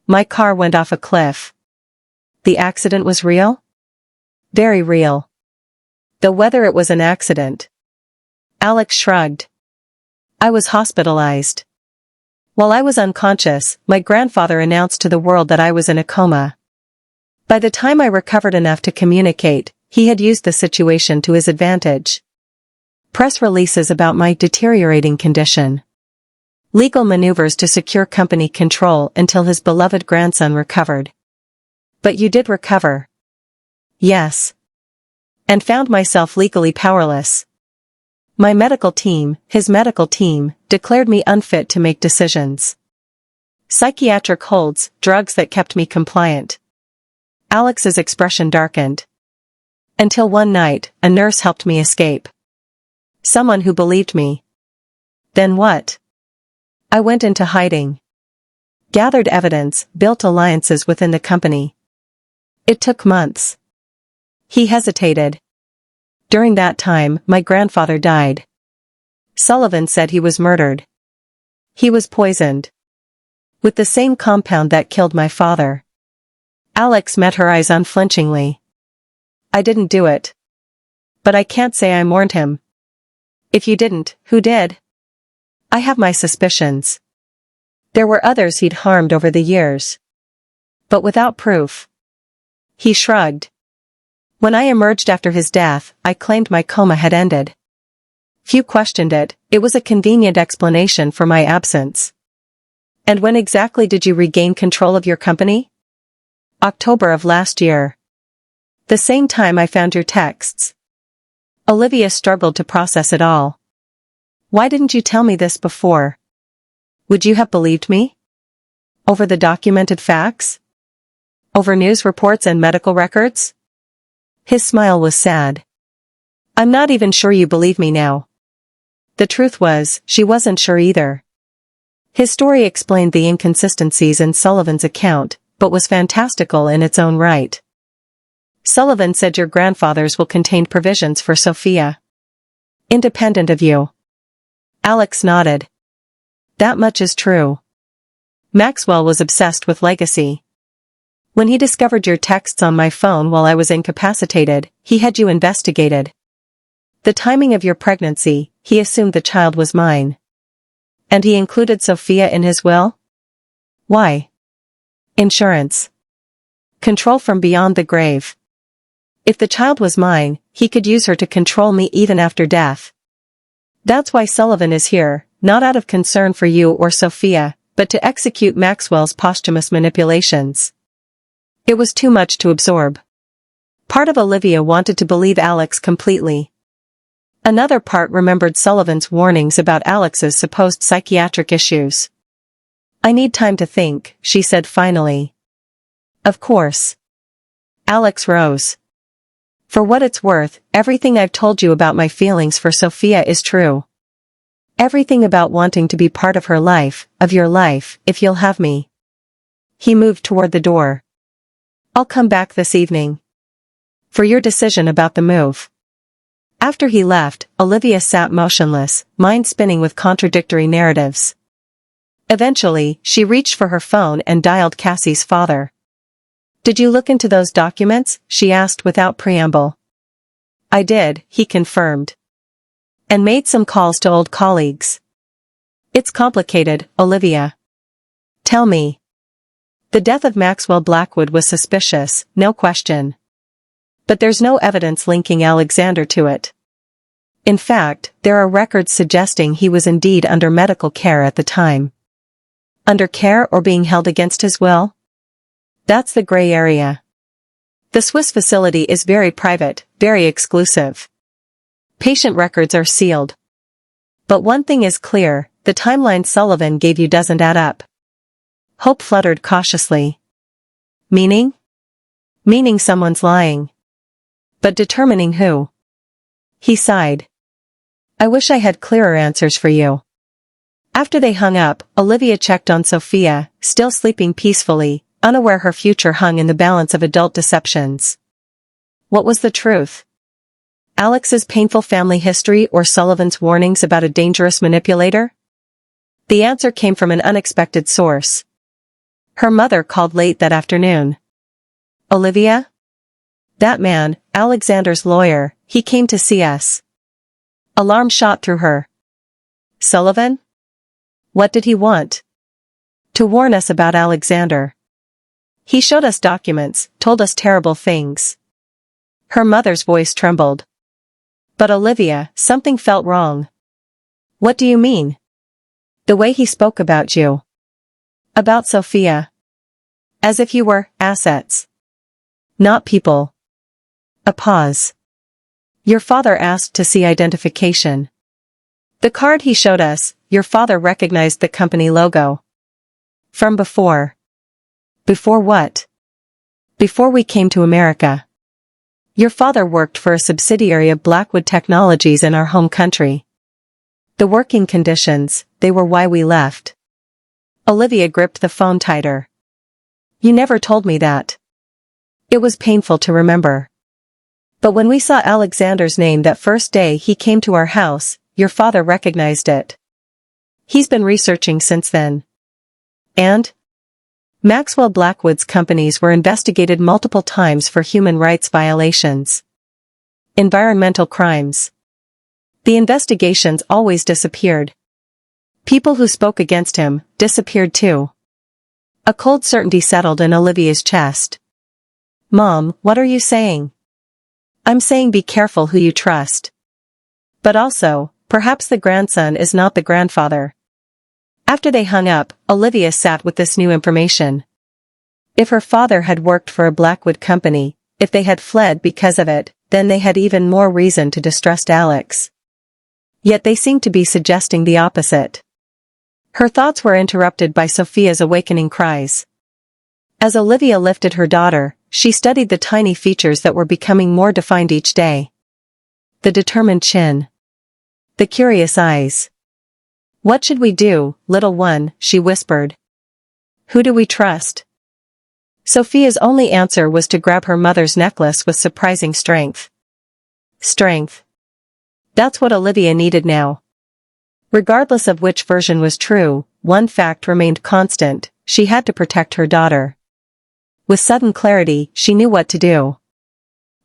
S1: My car went off a cliff. The accident was real? Very real. Though whether it was an accident. Alex shrugged. I was hospitalized. While I was unconscious, my grandfather announced to the world that I was in a coma. By the time I recovered enough to communicate, he had used the situation to his advantage. Press releases about my deteriorating condition. Legal maneuvers to secure company control until his beloved grandson recovered. But you did recover. Yes. And found myself legally powerless. My medical team, his medical team, declared me unfit to make decisions. Psychiatric holds, drugs that kept me compliant. Alex's expression darkened. Until one night, a nurse helped me escape. Someone who believed me. Then what? I went into hiding. Gathered evidence, built alliances within the company. It took months. He hesitated. During that time, my grandfather died. Sullivan said he was murdered. He was poisoned. With the same compound that killed my father. Alex met her eyes unflinchingly. I didn't do it. But I can't say I mourned him. If you didn't, who did? I have my suspicions. There were others he'd harmed over the years. But without proof. He shrugged. When I emerged after his death, I claimed my coma had ended. Few questioned it, it was a convenient explanation for my absence. And when exactly did you regain control of your company? October of last year. The same time I found your texts. Olivia struggled to process it all. Why didn't you tell me this before? Would you have believed me? Over the documented facts? Over news reports and medical records? His smile was sad. I'm not even sure you believe me now. The truth was, she wasn't sure either. His story explained the inconsistencies in Sullivan's account, but was fantastical in its own right. Sullivan said your grandfather's will contain provisions for Sophia. Independent of you. Alex nodded. That much is true. Maxwell was obsessed with legacy. When he discovered your texts on my phone while I was incapacitated, he had you investigated. The timing of your pregnancy, he assumed the child was mine. And he included Sophia in his will? Why? Insurance. Control from beyond the grave. If the child was mine, he could use her to control me even after death. That's why Sullivan is here, not out of concern for you or Sophia, but to execute Maxwell's posthumous manipulations. It was too much to absorb. Part of Olivia wanted to believe Alex completely. Another part remembered Sullivan's warnings about Alex's supposed psychiatric issues. I need time to think, she said finally. Of course. Alex rose. For what it's worth, everything I've told you about my feelings for Sophia is true. Everything about wanting to be part of her life, of your life, if you'll have me. He moved toward the door. I'll come back this evening. For your decision about the move. After he left, Olivia sat motionless, mind spinning with contradictory narratives. Eventually, she reached for her phone and dialed Cassie's father. Did you look into those documents? She asked without preamble. I did, he confirmed. And made some calls to old colleagues. It's complicated, Olivia. Tell me. The death of Maxwell Blackwood was suspicious, no question. But there's no evidence linking Alexander to it. In fact, there are records suggesting he was indeed under medical care at the time. Under care or being held against his will? That's the gray area. The Swiss facility is very private, very exclusive. Patient records are sealed. But one thing is clear, the timeline Sullivan gave you doesn't add up. Hope fluttered cautiously. Meaning? Meaning someone's lying. But determining who? He sighed. I wish I had clearer answers for you. After they hung up, Olivia checked on Sophia, still sleeping peacefully, unaware her future hung in the balance of adult deceptions. What was the truth? Alex's painful family history or Sullivan's warnings about a dangerous manipulator? The answer came from an unexpected source. Her mother called late that afternoon. Olivia? That man, Alexander's lawyer, he came to see us. Alarm shot through her. Sullivan? What did he want? To warn us about Alexander. He showed us documents, told us terrible things. Her mother's voice trembled. But Olivia, something felt wrong. What do you mean? The way he spoke about you. About Sophia. As if you were assets. Not people. A pause. Your father asked to see identification. The card he showed us, your father recognized the company logo. From before. Before what? Before we came to America. Your father worked for a subsidiary of Blackwood Technologies in our home country. The working conditions, they were why we left. Olivia gripped the phone tighter. You never told me that. It was painful to remember. But when we saw Alexander's name that first day he came to our house, your father recognized it. He's been researching since then. And? Maxwell Blackwood's companies were investigated multiple times for human rights violations. Environmental crimes. The investigations always disappeared. People who spoke against him disappeared too. A cold certainty settled in Olivia's chest. Mom, what are you saying? I'm saying be careful who you trust. But also, perhaps the grandson is not the grandfather. After they hung up, Olivia sat with this new information. If her father had worked for a Blackwood company, if they had fled because of it, then they had even more reason to distrust Alex. Yet they seemed to be suggesting the opposite. Her thoughts were interrupted by Sophia's awakening cries. As Olivia lifted her daughter, she studied the tiny features that were becoming more defined each day. The determined chin. The curious eyes. What should we do, little one, she whispered. Who do we trust? Sophia's only answer was to grab her mother's necklace with surprising strength. Strength. That's what Olivia needed now. Regardless of which version was true, one fact remained constant, she had to protect her daughter. With sudden clarity, she knew what to do.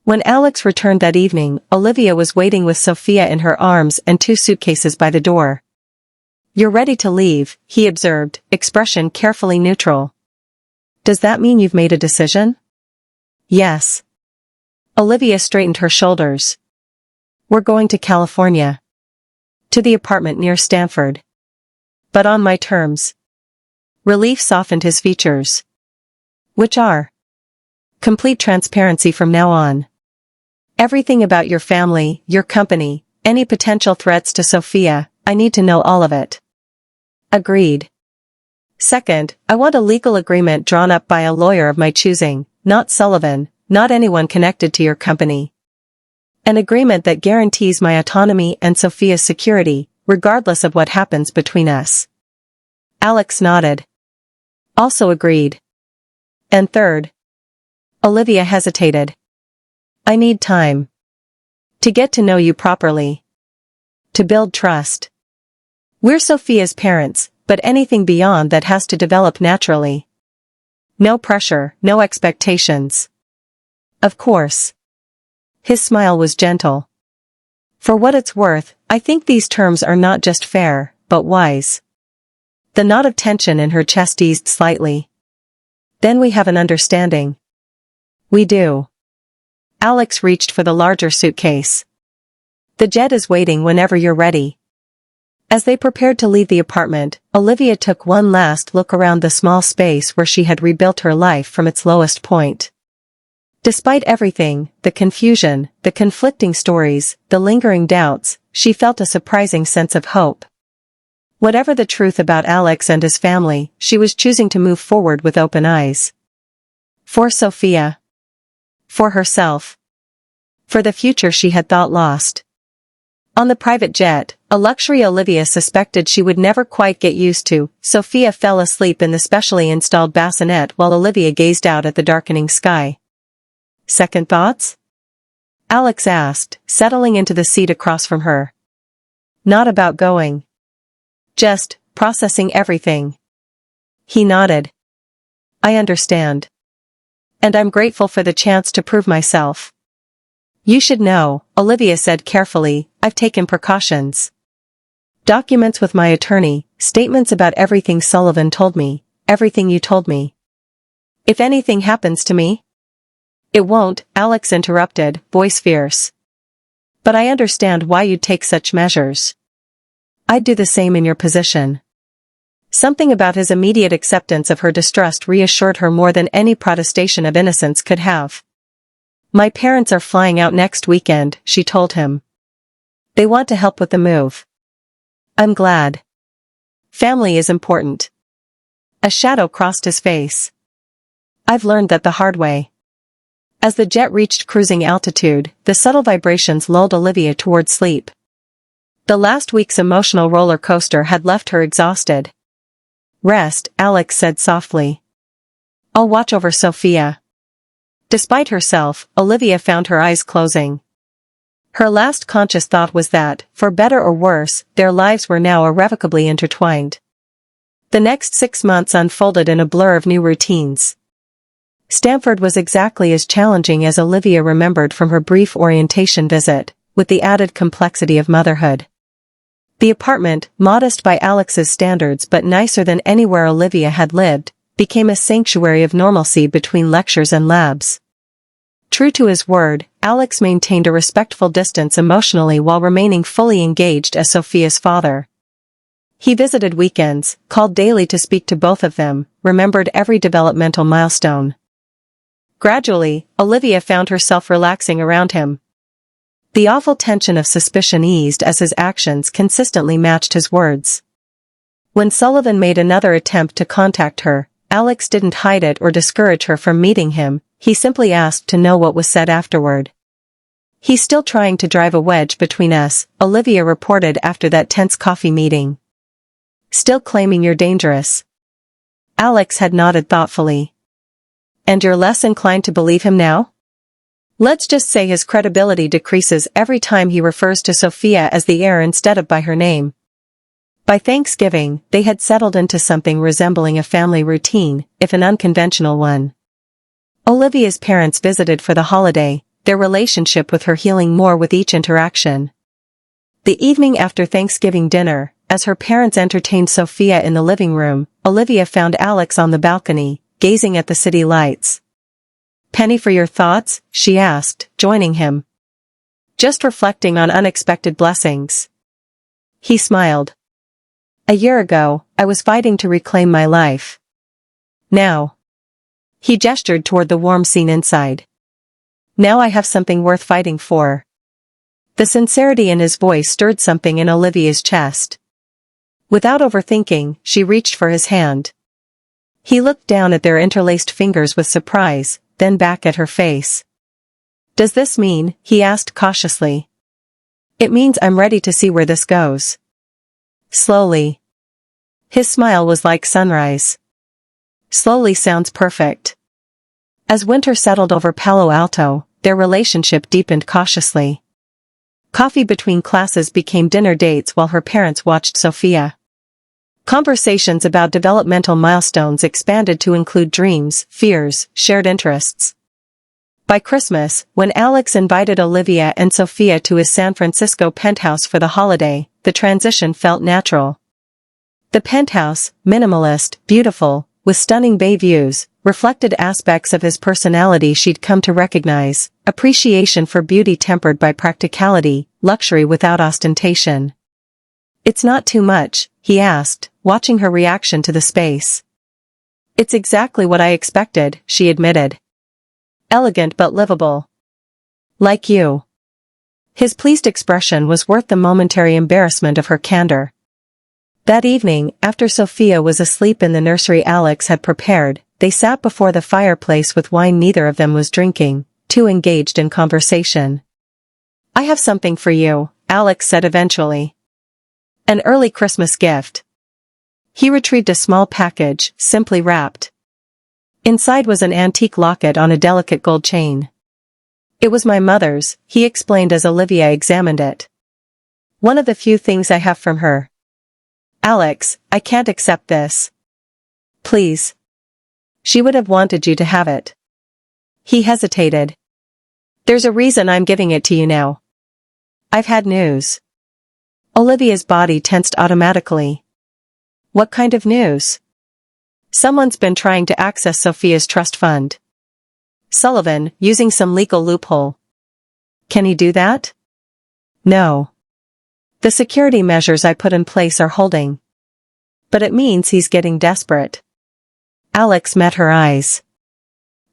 S1: When Alex returned that evening, Olivia was waiting with Sophia in her arms and 2 suitcases by the door. You're ready to leave, he observed, expression carefully neutral. Does that mean you've made a decision? Yes. Olivia straightened her shoulders. We're going to California. To the apartment near Stanford. But on my terms. Relief softened his features. Which are? Complete transparency from now on. Everything about your family, your company, any potential threats to Sophia, I need to know all of it. Agreed. Second, I want a legal agreement drawn up by a lawyer of my choosing, not Sullivan, not anyone connected to your company. An agreement that guarantees my autonomy and Sophia's security, regardless of what happens between us. Alex nodded. Also agreed. And third. Olivia hesitated. I need time. To get to know you properly. To build trust. We're Sophia's parents, but anything beyond that has to develop naturally. No pressure, no expectations. Of course. His smile was gentle. For what it's worth, I think these terms are not just fair, but wise. The knot of tension in her chest eased slightly. Then we have an understanding. We do. Alex reached for the larger suitcase. The jet is waiting whenever you're ready. As they prepared to leave the apartment, Olivia took one last look around the small space where she had rebuilt her life from its lowest point. Despite everything, the confusion, the conflicting stories, the lingering doubts, she felt a surprising sense of hope. Whatever the truth about Alex and his family, she was choosing to move forward with open eyes. For Sophia. For herself. For the future she had thought lost. On the private jet, a luxury Olivia suspected she would never quite get used to, Sophia fell asleep in the specially installed bassinet while Olivia gazed out at the darkening sky. Second thoughts? Alex asked, settling into the seat across from her. Not about going. Just processing everything. He nodded. I understand. And I'm grateful for the chance to prove myself. You should know, Olivia said carefully, I've taken precautions. Documents with my attorney, statements about everything Sullivan told me, everything you told me. If anything happens to me? It won't, Alex interrupted, voice fierce. But I understand why you'd take such measures. I'd do the same in your position. Something about his immediate acceptance of her distrust reassured her more than any protestation of innocence could have. My parents are flying out next weekend, she told him. They want to help with the move. I'm glad. Family is important. A shadow crossed his face. I've learned that the hard way. As the jet reached cruising altitude, the subtle vibrations lulled Olivia toward sleep. The last week's emotional roller coaster had left her exhausted. Rest, Alex said softly. I'll watch over Sophia. Despite herself, Olivia found her eyes closing. Her last conscious thought was that, for better or worse, their lives were now irrevocably intertwined. The next 6 months unfolded in a blur of new routines. Stanford was exactly as challenging as Olivia remembered from her brief orientation visit, with the added complexity of motherhood. The apartment, modest by Alex's standards but nicer than anywhere Olivia had lived, became a sanctuary of normalcy between lectures and labs. True to his word, Alex maintained a respectful distance emotionally while remaining fully engaged as Sophia's father. He visited weekends, called daily to speak to both of them, remembered every developmental milestone. Gradually, Olivia found herself relaxing around him. The awful tension of suspicion eased as his actions consistently matched his words. When Sullivan made another attempt to contact her, Alex didn't hide it or discourage her from meeting him, he simply asked to know what was said afterward. He's still trying to drive a wedge between us, Olivia reported after that tense coffee meeting. Still claiming you're dangerous. Alex had nodded thoughtfully. And you're less inclined to believe him now? Let's just say his credibility decreases every time he refers to Sophia as the heir instead of by her name. By Thanksgiving, they had settled into something resembling a family routine, if an unconventional one. Olivia's parents visited for the holiday, their relationship with her healing more with each interaction. The evening after Thanksgiving dinner, as her parents entertained Sophia in the living room, Olivia found Alex on the balcony, gazing at the city lights. Penny for your thoughts? She asked, joining him. Just reflecting on unexpected blessings. He smiled. A year ago, I was fighting to reclaim my life. Now. He gestured toward the warm scene inside. Now I have something worth fighting for. The sincerity in his voice stirred something in Olivia's chest. Without overthinking, she reached for his hand. He looked down at their interlaced fingers with surprise, then back at her face. Does this mean, he asked cautiously. It means I'm ready to see where this goes. Slowly. His smile was like sunrise. Slowly sounds perfect. As winter settled over Palo Alto, their relationship deepened cautiously. Coffee between classes became dinner dates while her parents watched Sophia. Conversations about developmental milestones expanded to include dreams, fears, shared interests. By Christmas, when Alex invited Olivia and Sophia to his San Francisco penthouse for the holiday, the transition felt natural. The penthouse, minimalist, beautiful, with stunning bay views, reflected aspects of his personality she'd come to recognize: appreciation for beauty tempered by practicality, luxury without ostentation. "It's not too much?" he asked, watching her reaction to the space. "It's exactly what I expected," she admitted. "Elegant but livable. Like you." His pleased expression was worth the momentary embarrassment of her candor. That evening, after Sophia was asleep in the nursery Alex had prepared, they sat before the fireplace with wine neither of them was drinking, too engaged in conversation. "I have something for you," Alex said eventually. "An early Christmas gift." He retrieved a small package, simply wrapped. Inside was an antique locket on a delicate gold chain. "It was my mother's," he explained as Olivia examined it. "One of the few things I have from her." "Alex, I can't accept this." "Please." "She would have wanted you to have it." He hesitated. "There's a reason I'm giving it to you now. I've had news." Olivia's body tensed automatically. "What kind of news?" "Someone's been trying to access Sophia's trust fund. Sullivan, using some legal loophole." "Can he do that?" "No. The security measures I put in place are holding." "But it means he's getting desperate." Alex met her eyes.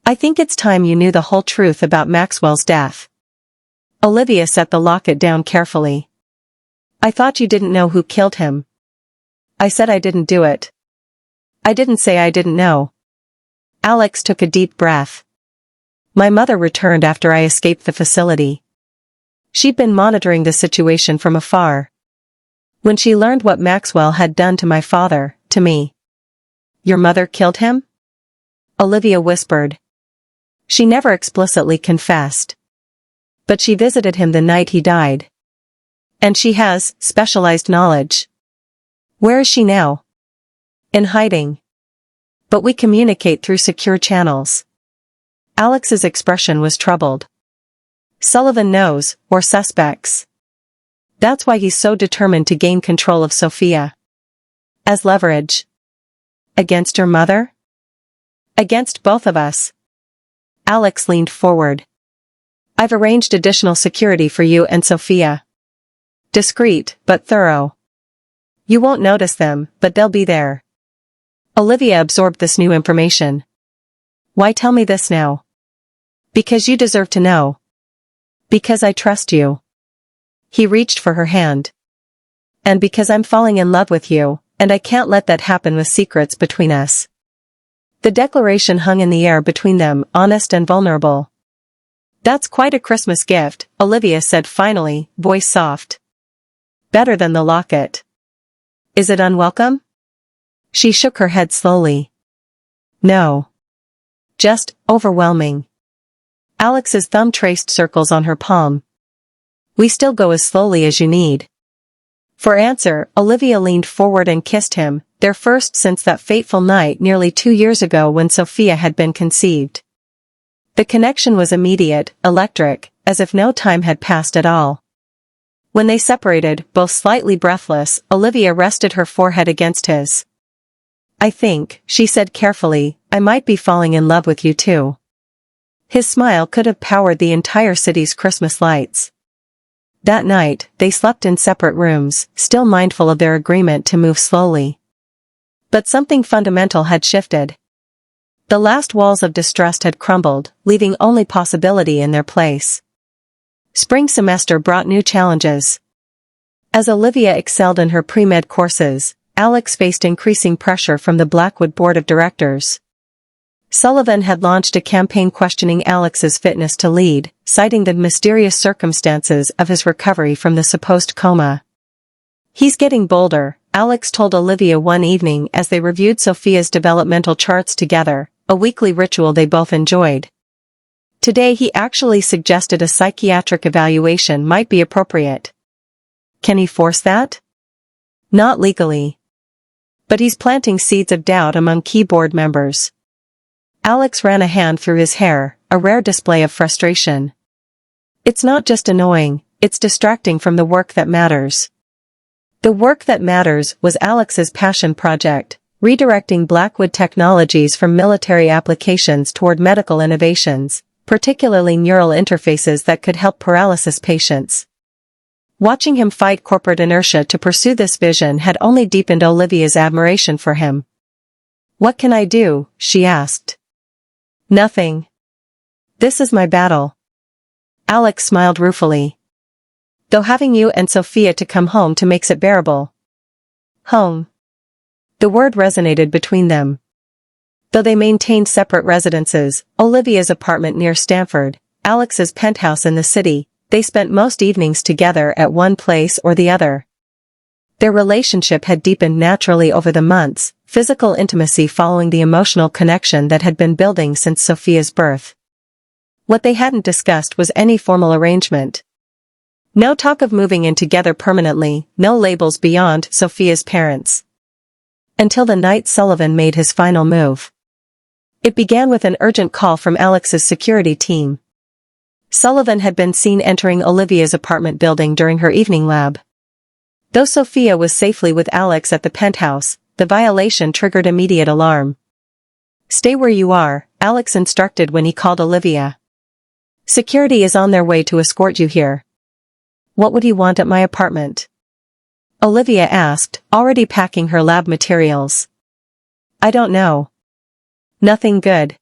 S1: "I think it's time you knew the whole truth about Maxwell's death." Olivia set the locket down carefully. "I thought you didn't know who killed him." "I said I didn't do it. I didn't say I didn't know." Alex took a deep breath. "My mother returned after I escaped the facility. She'd been monitoring the situation from afar. When she learned what Maxwell had done to my father, to me." "Your mother killed him?" Olivia whispered. She never explicitly confessed. But she visited him the night he died. And she has specialized knowledge. "Where is she now?" "In hiding. But we communicate through secure channels." Alex's expression was troubled. "Sullivan knows, or suspects. That's why he's so determined to gain control of Sophia." "As leverage?" "Against your mother?" "Against both of us." Alex leaned forward. "I've arranged additional security for you and Sophia. Discreet, but thorough. You won't notice them, but they'll be there." Olivia absorbed this new information. "Why tell me this now?" "Because you deserve to know. Because I trust you." He reached for her hand. "And because I'm falling in love with you, and I can't let that happen with secrets between us." The declaration hung in the air between them, honest and vulnerable. "That's quite a Christmas gift," Olivia said finally, voice soft. "Better than the locket." "Is it unwelcome?" She shook her head slowly. "No. Just overwhelming." Alex's thumb traced circles on her palm. "We still go as slowly as you need." For answer, Olivia leaned forward and kissed him, their first since that fateful night nearly 2 years ago when Sophia had been conceived. The connection was immediate, electric, as if no time had passed at all. When they separated, both slightly breathless, Olivia rested her forehead against his. "I think," she said carefully, "I might be falling in love with you too." His smile could have powered the entire city's Christmas lights. That night, they slept in separate rooms, still mindful of their agreement to move slowly. But something fundamental had shifted. The last walls of distrust had crumbled, leaving only possibility in their place. Spring semester brought new challenges. As Olivia excelled in her pre-med courses, Alex faced increasing pressure from the Blackwood Board of Directors. Sullivan had launched a campaign questioning Alex's fitness to lead, citing the mysterious circumstances of his recovery from the supposed coma. "He's getting bolder," Alex told Olivia one evening as they reviewed Sophia's developmental charts together, a weekly ritual they both enjoyed. Today he actually suggested a psychiatric evaluation might be appropriate. Can he force that? Not legally. But he's planting seeds of doubt among key board members. Alex ran a hand through his hair, a rare display of frustration. "It's not just annoying, it's distracting from the work that matters." The work that matters was Alex's passion project, redirecting Blackwood technologies from military applications toward medical innovations, particularly neural interfaces that could help paralysis patients. Watching him fight corporate inertia to pursue this vision had only deepened Olivia's admiration for him. "What can I do?" she asked. "Nothing. This is my battle." Alex smiled ruefully. "Though having you and Sophia to come home to makes it bearable." Home. The word resonated between them. Though they maintained separate residences, Olivia's apartment near Stanford, Alex's penthouse in the city, they spent most evenings together at one place or the other. Their relationship had deepened naturally over the months, physical intimacy following the emotional connection that had been building since Sophia's birth. What they hadn't discussed was any formal arrangement. No talk of moving in together permanently, no labels beyond Sophia's parents. Until the night Sullivan made his final move. It began with an urgent call from Alex's security team. Sullivan had been seen entering Olivia's apartment building during her evening lab. Though Sophia was safely with Alex at the penthouse, the violation triggered immediate alarm. "Stay where you are," Alex instructed when he called Olivia. "Security is on their way to escort you here." "What would he want at my apartment?" Olivia asked, already packing her lab materials. "I don't know." "Nothing good."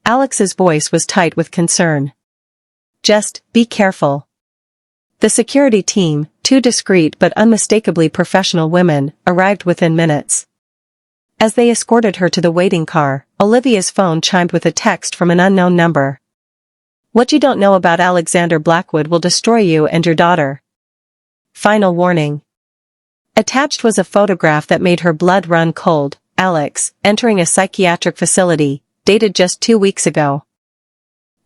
S1: Alex's voice was tight with concern. "Just, be careful." The security team, two discreet but unmistakably professional women, arrived within minutes. As they escorted her to the waiting car, Olivia's phone chimed with a text from an unknown number. "What you don't know about Alexander Blackwood will destroy you and your daughter. Final warning." Attached was a photograph that made her blood run cold. Alex, entering a psychiatric facility, dated just 2 weeks ago.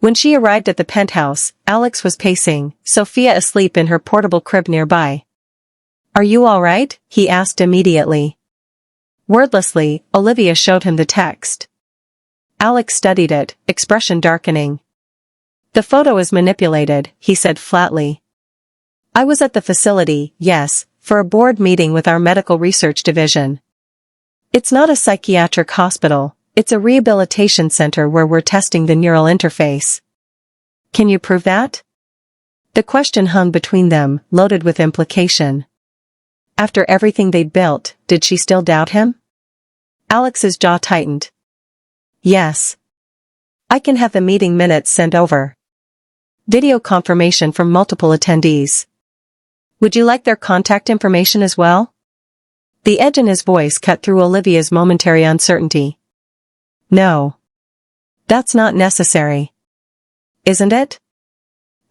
S1: When she arrived at the penthouse, Alex was pacing, Sophia asleep in her portable crib nearby. "Are you all right?" he asked immediately. Wordlessly, Olivia showed him the text. Alex studied it, expression darkening. "The photo is manipulated," he said flatly. "I was at the facility, yes, for a board meeting with our medical research division. It's not a psychiatric hospital. It's a rehabilitation center where we're testing the neural interface." "Can you prove that?" The question hung between them, loaded with implication. After everything they'd built, did she still doubt him? Alex's jaw tightened. "Yes. I can have the meeting minutes sent over. Video confirmation from multiple attendees. Would you like their contact information as well?" The edge in his voice cut through Olivia's momentary uncertainty. "No. That's not necessary." "Isn't it?"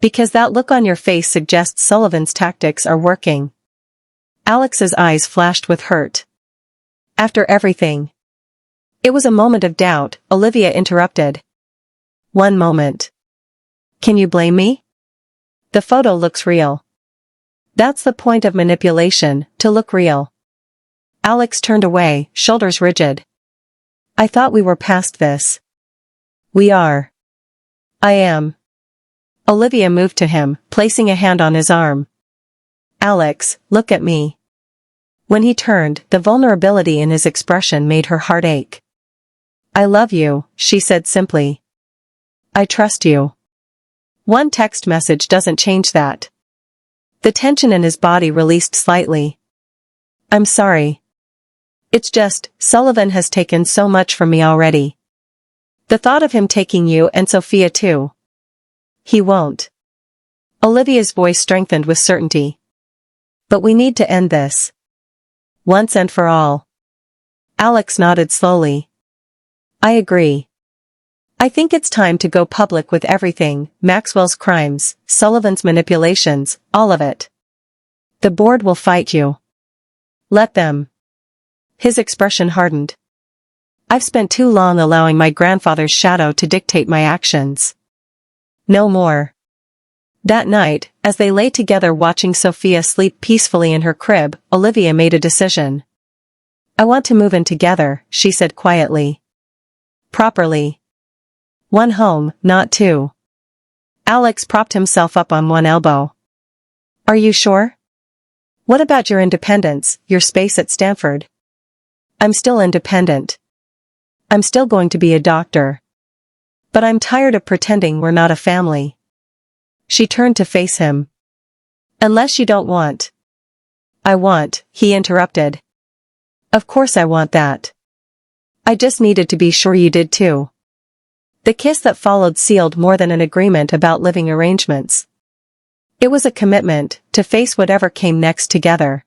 S1: "Because that look on your face suggests Sullivan's tactics are working." Alex's eyes flashed with hurt. "After everything." It was a moment of doubt, Olivia interrupted. "One moment. Can you blame me? The photo looks real." "That's the point of manipulation, to look real." Alex turned away, shoulders rigid. "I thought we were past this." "We are." "I am." Olivia moved to him, placing a hand on his arm. "Alex, look at me." When he turned, the vulnerability in his expression made her heart ache. "I love you," she said simply. "I trust you." One text message doesn't change that. The tension in his body released slightly. "I'm sorry. It's just, Sullivan has taken so much from me already. The thought of him taking you and Sophia too." "He won't." Olivia's voice strengthened with certainty. "But we need to end this. Once and for all." Alex nodded slowly. "I agree. I think it's time to go public with everything, Maxwell's crimes, Sullivan's manipulations, all of it. The board will fight you. Let them." His expression hardened. "I've spent too long allowing my grandfather's shadow to dictate my actions. No more." That night, as they lay together watching Sophia sleep peacefully in her crib, Olivia made a decision. "I want to move in together," she said quietly. "Properly. One home, not two." Alex propped himself up on one elbow. "Are you sure? What about your independence, your space at Stanford?" I'm still independent. I'm still going to be a doctor. But I'm tired of pretending we're not a family. She turned to face him. Unless you don't want. I want, he interrupted. Of course I want that. I just needed to be sure you did too. The kiss that followed sealed more than an agreement about living arrangements. It was a commitment to face whatever came next together.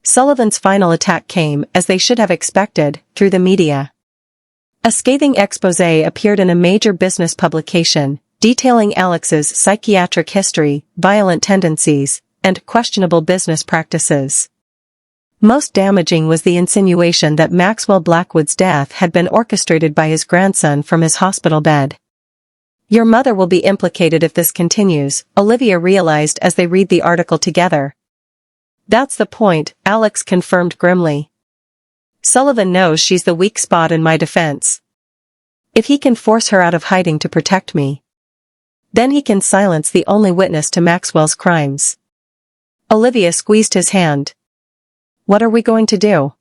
S1: Sullivan's final attack came, as they should have expected, through the media. A scathing exposé appeared in a major business publication, detailing Alex's psychiatric history, violent tendencies, and questionable business practices. Most damaging was the insinuation that Maxwell Blackwood's death had been orchestrated by his grandson from his hospital bed. Your mother will be implicated if this continues, Olivia realized as they read the article together. That's the point, Alex confirmed grimly. Sullivan knows she's the weak spot in my defense. If he can force her out of hiding to protect me, then he can silence the only witness to Maxwell's crimes. Olivia squeezed his hand. What are we going to do?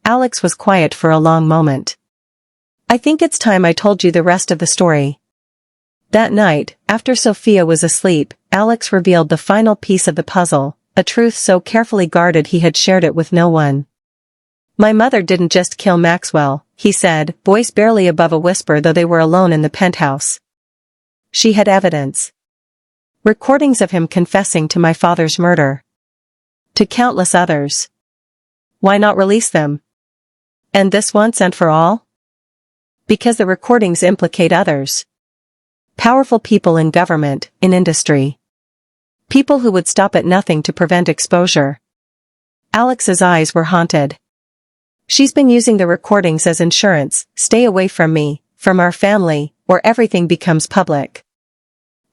S1: Alex was quiet for a long moment. I think it's time I told you the rest of the story. That night, after Sophia was asleep, Alex revealed the final piece of the puzzle, a truth so carefully guarded he had shared it with no one. My mother didn't just kill Maxwell, he said, voice barely above a whisper though they were alone in the penthouse. She had evidence. Recordings of him confessing to my father's murder. To countless others. Why not release them? And this once and for all? Because the recordings implicate others. Powerful people in government, in industry. People who would stop at nothing to prevent exposure. Alex's eyes were haunted. She's been using the recordings as insurance, stay away from me, from our family, or everything becomes public.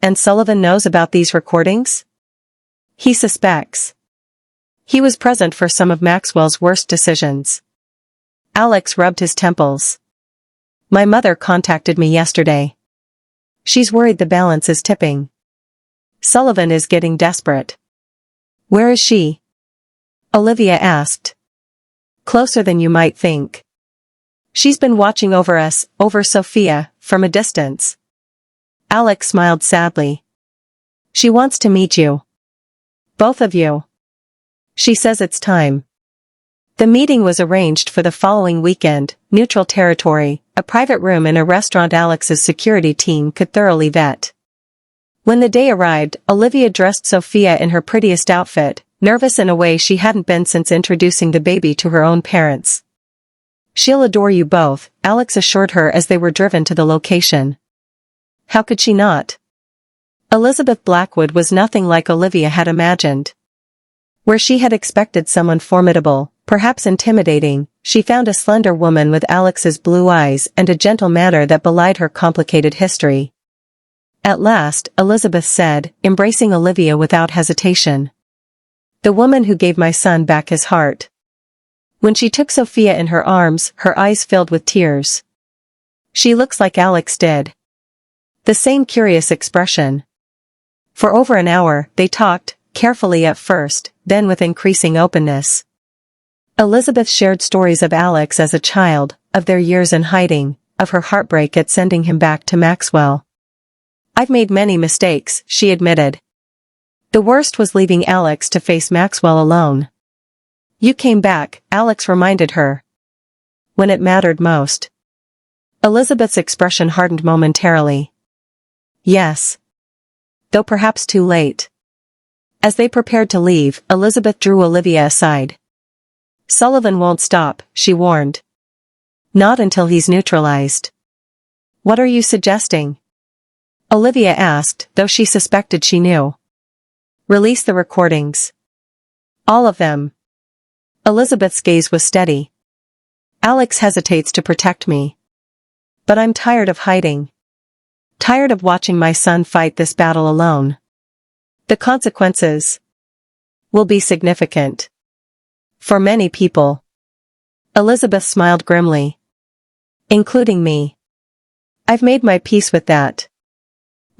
S1: And Sullivan knows about these recordings? He suspects. He was present for some of Maxwell's worst decisions. Alex rubbed his temples. My mother contacted me yesterday. She's worried the balance is tipping. Sullivan is getting desperate. Where is she? Olivia asked. Closer than you might think. She's been watching over us, over Sophia, from a distance. Alex smiled sadly. She wants to meet you. Both of you. She says it's time. The meeting was arranged for the following weekend, neutral territory, a private room in a restaurant Alex's security team could thoroughly vet. When the day arrived, Olivia dressed Sophia in her prettiest outfit, nervous in a way she hadn't been since introducing the baby to her own parents. She'll adore you both, Alex assured her as they were driven to the location. How could she not? Elizabeth Blackwood was nothing like Olivia had imagined. Where she had expected someone formidable, perhaps intimidating, she found a slender woman with Alex's blue eyes and a gentle manner that belied her complicated history. At last, Elizabeth said, embracing Olivia without hesitation. The woman who gave my son back his heart. When she took Sophia in her arms, her eyes filled with tears. She looks like Alex did. The same curious expression. For over an hour, they talked, carefully at first, then with increasing openness. Elizabeth shared stories of Alex as a child, of their years in hiding, of her heartbreak at sending him back to Maxwell. I've made many mistakes, she admitted. The worst was leaving Alex to face Maxwell alone. You came back, Alex reminded her. When it mattered most. Elizabeth's expression hardened momentarily. Yes. Though perhaps too late. As they prepared to leave, Elizabeth drew Olivia aside. Sullivan won't stop, she warned. Not until he's neutralized. What are you suggesting? Olivia asked, though she suspected she knew. Release the recordings. All of them. Elizabeth's gaze was steady. Alex hesitates to protect me. But I'm tired of hiding. Tired of watching my son fight this battle alone. The consequences will be significant. For many people. Elizabeth smiled grimly. Including me. I've made my peace with that.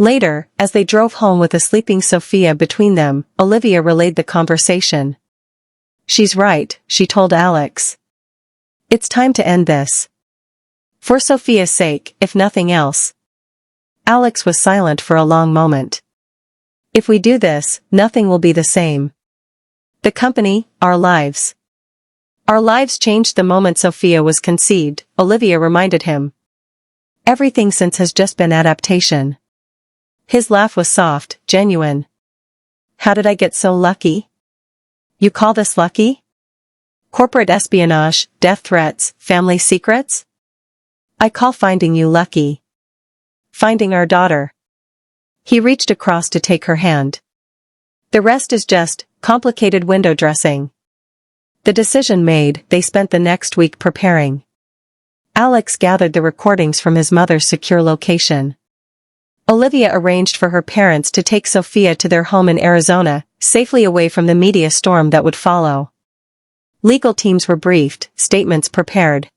S1: Later, as they drove home with a sleeping Sophia between them, Olivia relayed the conversation. She's right, she told Alex. It's time to end this. For Sophia's sake, if nothing else. Alex was silent for a long moment. If we do this, nothing will be the same. The company, our lives. Our lives changed the moment Sophia was conceived, Olivia reminded him. Everything since has just been adaptation. His laugh was soft, genuine. How did I get so lucky? You call this lucky? Corporate espionage, death threats, family secrets? I call finding you lucky. Finding our daughter. He reached across to take her hand. The rest is just complicated window dressing. The decision made, they spent the next week preparing. Alex gathered the recordings from his mother's secure location. Olivia arranged for her parents to take Sophia to their home in Arizona, safely away from the media storm that would follow. Legal teams were briefed, statements prepared.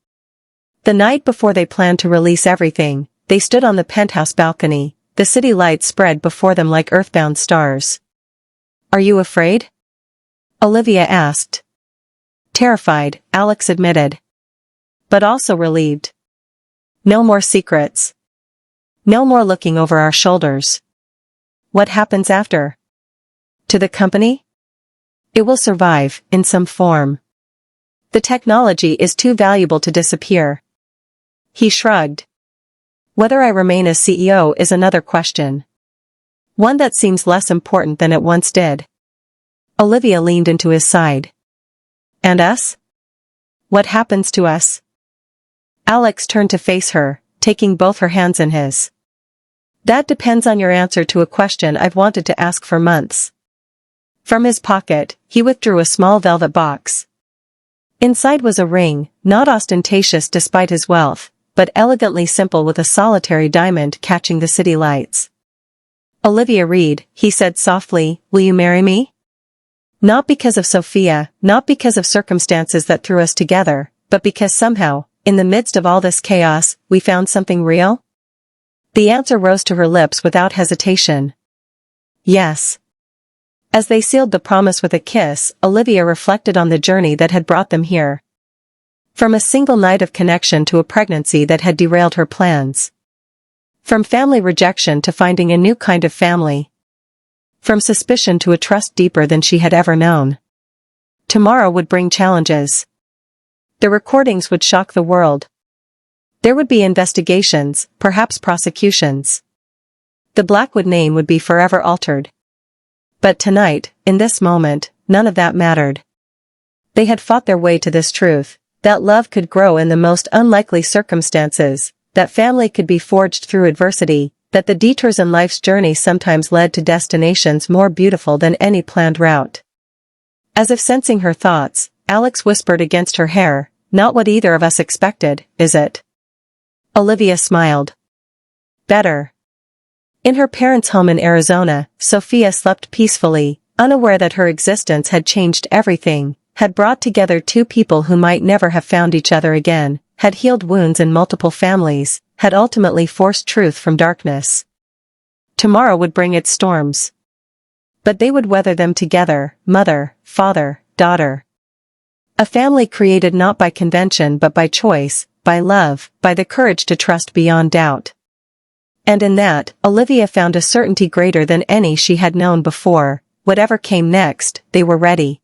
S1: The night before they planned to release everything, they stood on the penthouse balcony, the city lights spread before them like earthbound stars. Are you afraid? Olivia asked. Terrified, Alex admitted. But also relieved. No more secrets. No more looking over our shoulders. What happens after? To the company? It will survive, in some form. The technology is too valuable to disappear. He shrugged. Whether I remain as CEO is another question. One that seems less important than it once did. Olivia leaned into his side. And us? What happens to us? Alex turned to face her, taking both her hands in his. That depends on your answer to a question I've wanted to ask for months. From his pocket, he withdrew a small velvet box. Inside was a ring, not ostentatious despite his wealth, but elegantly simple with a solitary diamond catching the city lights. Olivia Reed, he said softly, will you marry me? Not because of Sophia, not because of circumstances that threw us together, but because somehow, in the midst of all this chaos, we found something real? The answer rose to her lips without hesitation. Yes. As they sealed the promise with a kiss, Olivia reflected on the journey that had brought them here. From a single night of connection to a pregnancy that had derailed her plans. From family rejection to finding a new kind of family. From suspicion to a trust deeper than she had ever known. Tomorrow would bring challenges. The recordings would shock the world. There would be investigations, perhaps prosecutions. The Blackwood name would be forever altered. But tonight, in this moment, none of that mattered. They had fought their way to this truth, that love could grow in the most unlikely circumstances, that family could be forged through adversity, that the detours in life's journey sometimes led to destinations more beautiful than any planned route. As if sensing her thoughts, Alex whispered against her hair, not what either of us expected, is it? Olivia smiled. Better. In her parents' home in Arizona, Sophia slept peacefully, unaware that her existence had changed everything, had brought together two people who might never have found each other again, had healed wounds in multiple families, had ultimately forced truth from darkness. Tomorrow would bring its storms. But they would weather them together, mother, father, daughter. A family created not by convention but by choice, by love, by the courage to trust beyond doubt. And in that, Olivia found a certainty greater than any she had known before. Whatever came next, they were ready.